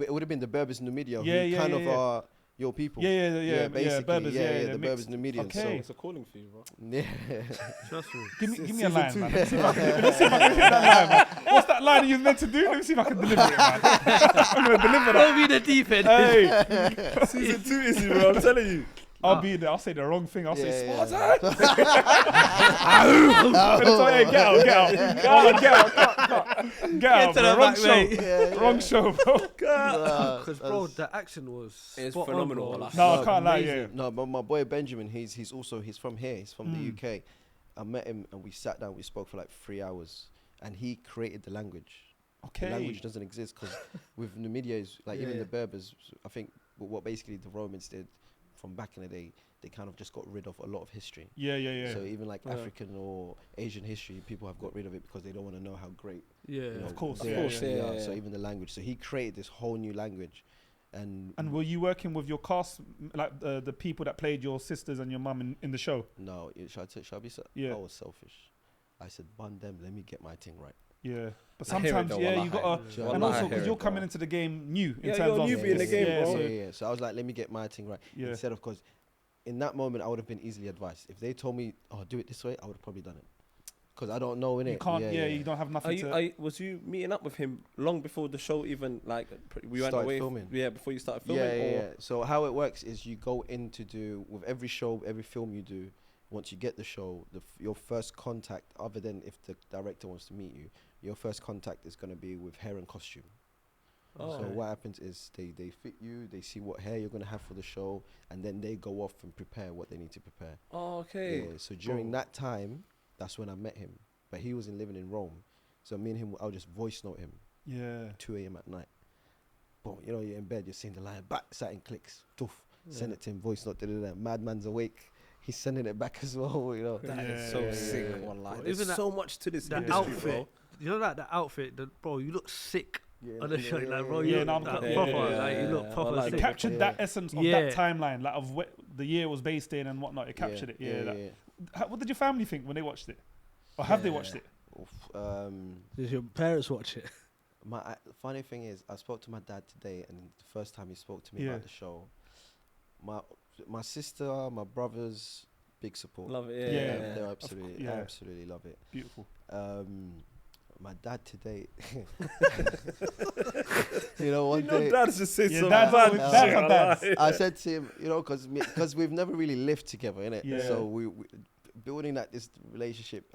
it would have been the Berbers Numidia, Yeah, who yeah, kind yeah, of yeah. are your people. Yeah, basically, Berbers, the they're Berbers mixed. Numidians. Okay. It's a calling for you, bro. So, yeah. Trust me. Give me a Season line, two. man. Let's see if I can hit that line, man. What's that line you meant to do? Let me see if I can deliver it, man. I'm going to deliver that. Don't be the deep end. Hey, Season 2 is it, bro? I'm telling you. I'll be there. I'll say the wrong thing. I'll say Yeah, Spartan. yeah. Get out. Get out, to bro. the Wrong back, show. mate. Yeah, Wrong show, bro. Because, bro, the action was It's spot on, phenomenal, bro. like- No, I can't lie, yeah. Amazing. No, but my boy Benjamin, he's from here. He's from the UK. I met him and we sat down. We spoke for like 3 hours, and he created the language. The language Okay. doesn't exist because with Numidia, is like even Yeah. the Berbers. I think what basically the Romans did from back in the day, they kind of just got rid of a lot of history. Yeah. So even like Yeah. African or Asian history, people have got rid of it because they don't want to know how great. Yeah. You know, Of course, they yeah, actually yeah. are. Yeah, So yeah. even the language. So he created this whole new language, and And were you working with your cast, like the people that played your sisters and your mum in the show? no, shall I be? Yeah. I was selfish. I said, "Bun them. Let me get my thing right." Yeah, but I hear it sometimes though, yeah, wallahi. you gotta, Yeah. and Wallahi, also I hear because it, you're bro. coming into the game new in Yeah, terms you're of a newbie in the game, bro. Yeah. So I was like, let me get my thing right. Yeah. Instead of, because in that moment I would have been easily advised. If they told me, "Oh, do it this way," I would have probably done it. Because I don't know, innit? You can't. Yeah, you don't have nothing to. Was you meeting up with him long before the show even like we went Started away? filming. Yeah, before you started filming. Yeah. So how it works is you go in to do with every show, every film you do. Once you get the show, your first contact, other than if the director wants to meet you, your first contact is going to be with hair and costume. Oh. So what happens is they fit you, they see what hair you're going to have for the show, and then they go off and prepare what they need to prepare. Oh, okay. Yeah, so during that time, that's when I met him. But he wasn't living in Rome. So me and him, I'll just voice note him, Yeah. 2 a.m. at night. Boom, you know, you're in bed, you're seeing the line, back, satin clicks, toof, send it to him, voice note, da-da-da. Madman's awake. He's sending it back as well, you know. That is Yeah, so yeah, sick. yeah. One line. Bro, There's even that- so much to this That industry, outfit, bro. you know, like the outfit, bro, you look sick on the show, like, bro, Yeah, you no, look I'm like co- proper, yeah, like, you look yeah. proper Well, like, It sick. captured Yeah. that essence of Yeah. that timeline, like of the year was based in and whatnot. It captured it. Yeah. What did your family think when they watched it, or have they watched it? Did your parents watch it? The funny thing is, I spoke to my dad today, and the first time he spoke to me Yeah. about the show, my sister, my brothers, big support. Love it. Yeah. Yeah. They Of absolutely, yeah. absolutely love it. Beautiful. My dad today, you know, one day Dad's just say Yeah, some dad's bad always- shit, dads are wallahi. dads. I said to him, you know, because we've never really lived together, innit? Yeah. So we building this relationship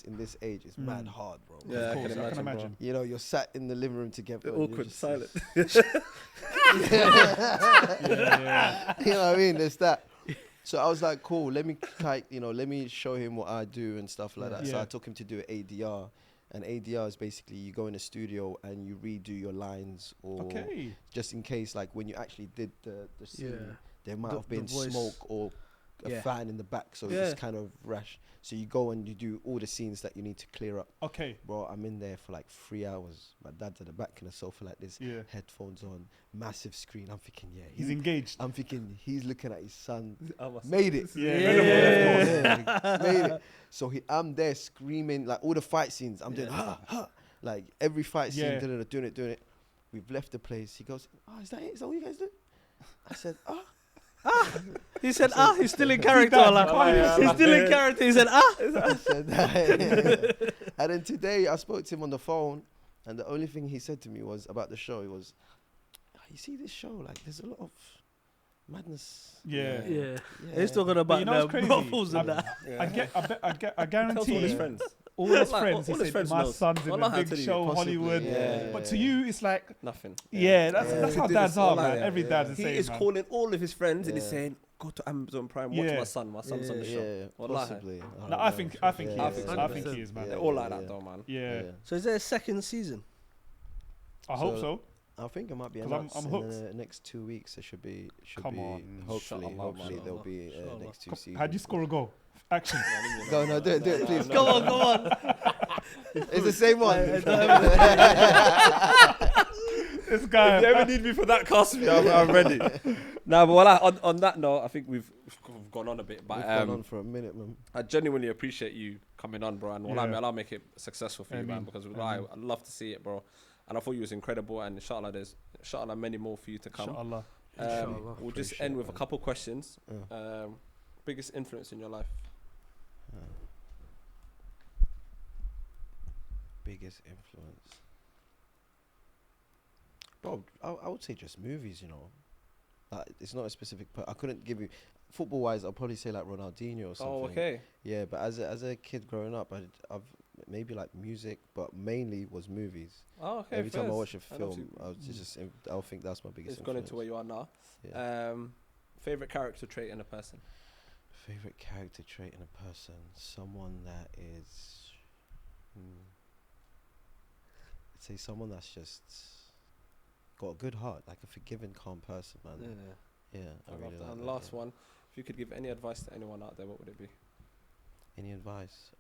in this age is mad hard, bro. Yeah, Of I course, can I can imagine, imagine. You know, you're sat in the living room together. and you're Awkward, just- silent. Yeah. You know what I mean? There's that. So I was like, cool, let me let me show him what I do and stuff like that. So Yeah. I took him to do ADR. And ADR is basically you go in a studio and you redo your lines, or Okay. just in case, like when you actually did the scene, Yeah. there might The- have been the voice. smoke or a Yeah. fan in the back, so Yeah. it's kind of rash. So you go and you do all the scenes that you need to clear up. Okay. Bro, I'm in there for like 3 hours. My dad's at the back in the sofa like this, Yeah. headphones on, massive screen. I'm thinking, yeah, He's engaged. I'm thinking he's looking at his son. I must- Made it. Yeah. Yeah, made it. So I'm there screaming, like all the fight scenes. I'm doing like every fight scene, Yeah. doing it. We've left the place. He goes, "Oh, is that it? Is that what you guys do?" I said, He said, he's still in character. dad, Like, you can't he's still in character. He said, I said that. And then today I spoke to him on the phone, and the only thing he said to me was about the show. He was, "You see this show? Like, there's a lot of madness." Yeah. Yeah. He's talking about you know what's the crazy? brothels and I- that. I Tells all guarantee his friends. all his Like, friends. all He his said, friends my knows. son's in Wallah, a I'll big tell you, show, possibly, Hollywood. yeah. But to you, it's like, Nothing. yeah, that's Yeah. how He did dads this are, all man. like that, Every dad's the He same, is man. calling all of his friends and he's Yeah. saying, "Go to Amazon Prime, watch Yeah. my son. My son's on the show." Yeah, Wallahi. possibly. don't No, I know. think he Yeah, is. yeah, I think 100%. he is, man. They're all like Yeah. that, though, man. Yeah. So is there a second season? I hope So- so. I think it might be 'Cause I'm- announced I'm in hooked. the next 2 weeks. It should be. Come on. Hopefully, Inshallah, hopefully man. there'll be Inshallah. next 2 Come- seasons. How'd you score a goal? Action. Go, no, do it, please. Come on. It's the same one. This guy. If you ever need me for that cast me, I'm ready. Nah, but on that note, I think we've gone on a bit, but We've gone on for a minute, man. I genuinely appreciate you coming on, bro, and Yeah. may Allah make it successful for you, man, Ameen. because Ameen. I'd love to see it, bro. And I thought you was incredible, and inshallah, there's many more for you to come. Inshallah. Inshallah. We'll just Appreciate end it, with a man. couple questions. Yeah. Biggest influence in your life? Biggest influence. Bro, I would say just movies, you know. It's not a specific. I couldn't give you. Football wise, I'll probably say like Ronaldinho or something. Oh, okay. Yeah, but as a kid growing up, I've maybe like music, but mainly was movies. Oh, okay. Every time I fairs. watch a I love film, I was I'll think that's my biggest It's gone influence. into where you are now. Yeah. Favorite character trait in a person? Favorite character trait in a person, someone that is, I'd say someone that's just got a good heart, like a forgiving, calm person, man. Yeah, I love really that. like And that, last yeah. one, If you could give any advice to anyone out there, what would it be? Any advice?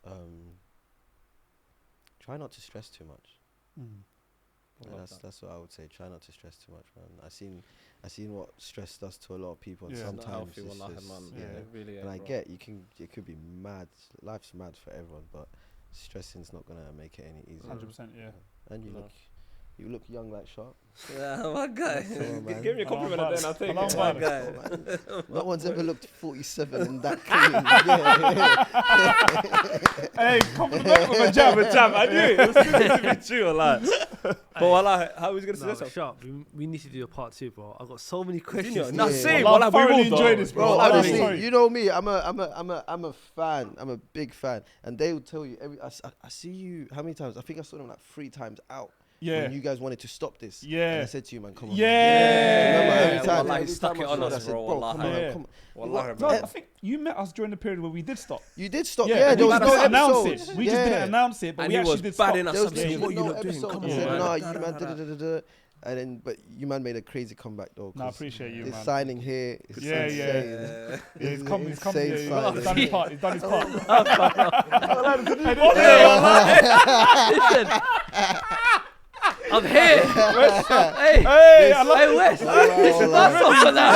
Try not to stress too much. That's what I would say. Try not to stress too much, man. I seen what stress does to a lot of people, and Yeah. It's not sometimes healthy, it's wallahi, just, man. yeah. It really And ain't, I bro. get it could be mad. Life's mad for everyone, but stressing's not gonna make it any easier. 100%, yeah. And No. you look young like Sharp. Yeah, my guy. Come on, man. Give me a compliment and then I'll take it. My guy. No one's ever looked 47 in that clean. Hey, compliment with a jab. I knew it. It was too good to be true, like. But wallah, how was you gonna No, suggest? sharp. We need to do a part 2, bro. I've got so many questions. No, Yeah. same. Well, I Wallah, we thoroughly will, enjoyed though. this, Bro, Well, honestly, sorry. you know me. I'm a fan. I'm a big fan, and they will tell you I see you. How many times? I think I saw them like 3 times out. Yeah. When you guys wanted to stop this. Yeah. And I said to you, man, come on. Yeah. Man. Remember, Yeah. every time, Wallah, he every stuck time it I on saw us, I said, bro, bro, wallah. come on, Yeah. come on. Wallah, No, bro. I think you met us during the period where we did stop. You did stop. Yeah, Yeah, and there we was just no didn't announce episodes. it. We just didn't announce it, but And we he actually was did bad stop. enough. There was Something. Yeah, What you no lot doing? episodes. Come I on, said, man. nah, you man, da-da-da-da-da. And then, but you man made a crazy comeback though. No, I 'cause appreciate you, this man. signing here is Yeah, insane. yeah. Yeah, he's come. He's Insane yeah, he's signing. done his part. He's done his part. Listen, I'm here. Hey, Hey, I love hey, Wes. Oh, That's all for that.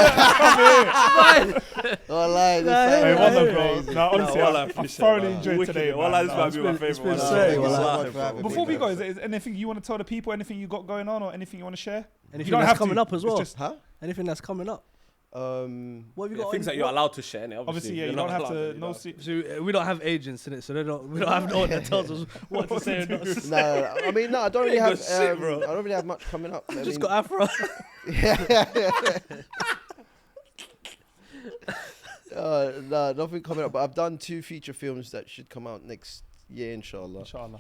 Fine. oh, lie, this Hey, signing well was done, bro. crazy. No, honestly, Wallah, I I appreciate thoroughly it, man. enjoyed Wicked. today, Wallah, man. this might be my It's favorite been one. sick. Thank you Wallah. so Wallah. much for having me, Before we guys. go, is there anything you want to tell the people? Anything you got going on, or anything you want to share? Anything You don't that's have coming to. up as It's well. just- Huh? Anything that's coming up. What have you got? Things that you're allowed to share, innit? Obviously, yeah, You're you not don't have allowed to. you No, know. So we don't have agents in it, so we don't have no one that tells us what to say or not to say. No, I mean, no, I don't really You have. got shit, bro. I don't really have much coming up. I Just mean, got Afro. no, nothing coming up. But I've done 2 feature films that should come out next year, inshallah. Inshallah.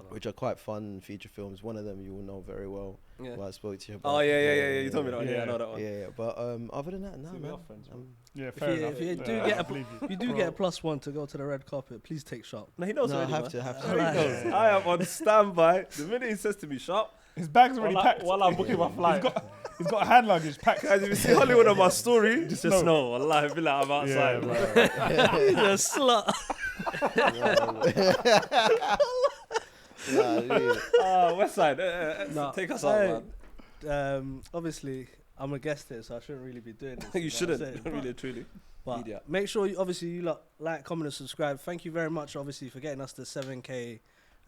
Which are quite fun feature films. One of them you will know very well. Yeah. Well, I spoke to you about. Oh, yeah. You told me that one. Yeah, Yeah. I know that one. Yeah, but other than that, no, See, we man. are friends, bro. Yeah, If fair you, enough. if you do Yeah, get I a, believe you. if you do get a +1 to go to the red carpet, please take Sharp. No, he knows No, I already, have man. to, have to. He knows. I am on standby. The minute he says to me, "Sharp," His bag's already while packed. I'm booking my flight. He's got hand luggage packed. Guys, if you see Hollywood on my story, just know. know. Wallahi, I feel like I'm outside. Yeah, He's a slut. Westside, No, take us hey, out, man. Obviously, I'm a guest here, so I shouldn't really be doing this. You know what I'm shouldn't, saying? really, truly. But Idiot. make sure, obviously, you lot like, comment, and subscribe. Thank you very much, obviously, for getting us to 7K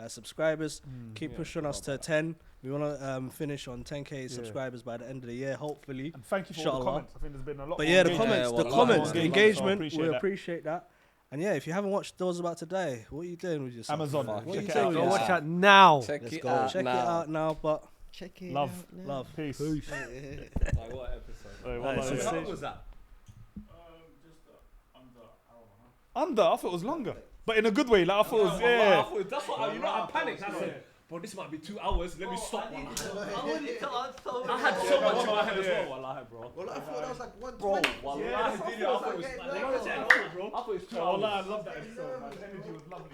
subscribers. Keep Yeah, pushing us to 10. We want to finish on 10K subscribers by the end of the year, hopefully. And thank you for all the Inshallah. comments. I think there's been a lot. But more yeah, the engagement. comments, well, the a lot comments, more the engagement, engagement, so I we appreciate that. appreciate that. And yeah, if you haven't watched Those About Today, what are you doing with yourself? Amazon. Fuck, What are you check it doing out. with Go Yeah. watch yourself? that now. Check Let's it go. out Check it now. out now, but Check it Love. out now. love. Peace. Like, what episode? Hey, Nice, wallah, it's yeah. sick. How long was that? Under, I thought it was longer, but in a good way. Like I thought it was, yeah. That's what I panicked. I said, bro, this might be 2 hours. Let me stop one. I had so much in my head as well. Wallahi, bro. Well, I thought that was like 120. Wallahi, I thought it was 2 I love that episode, man. The energy was lovely.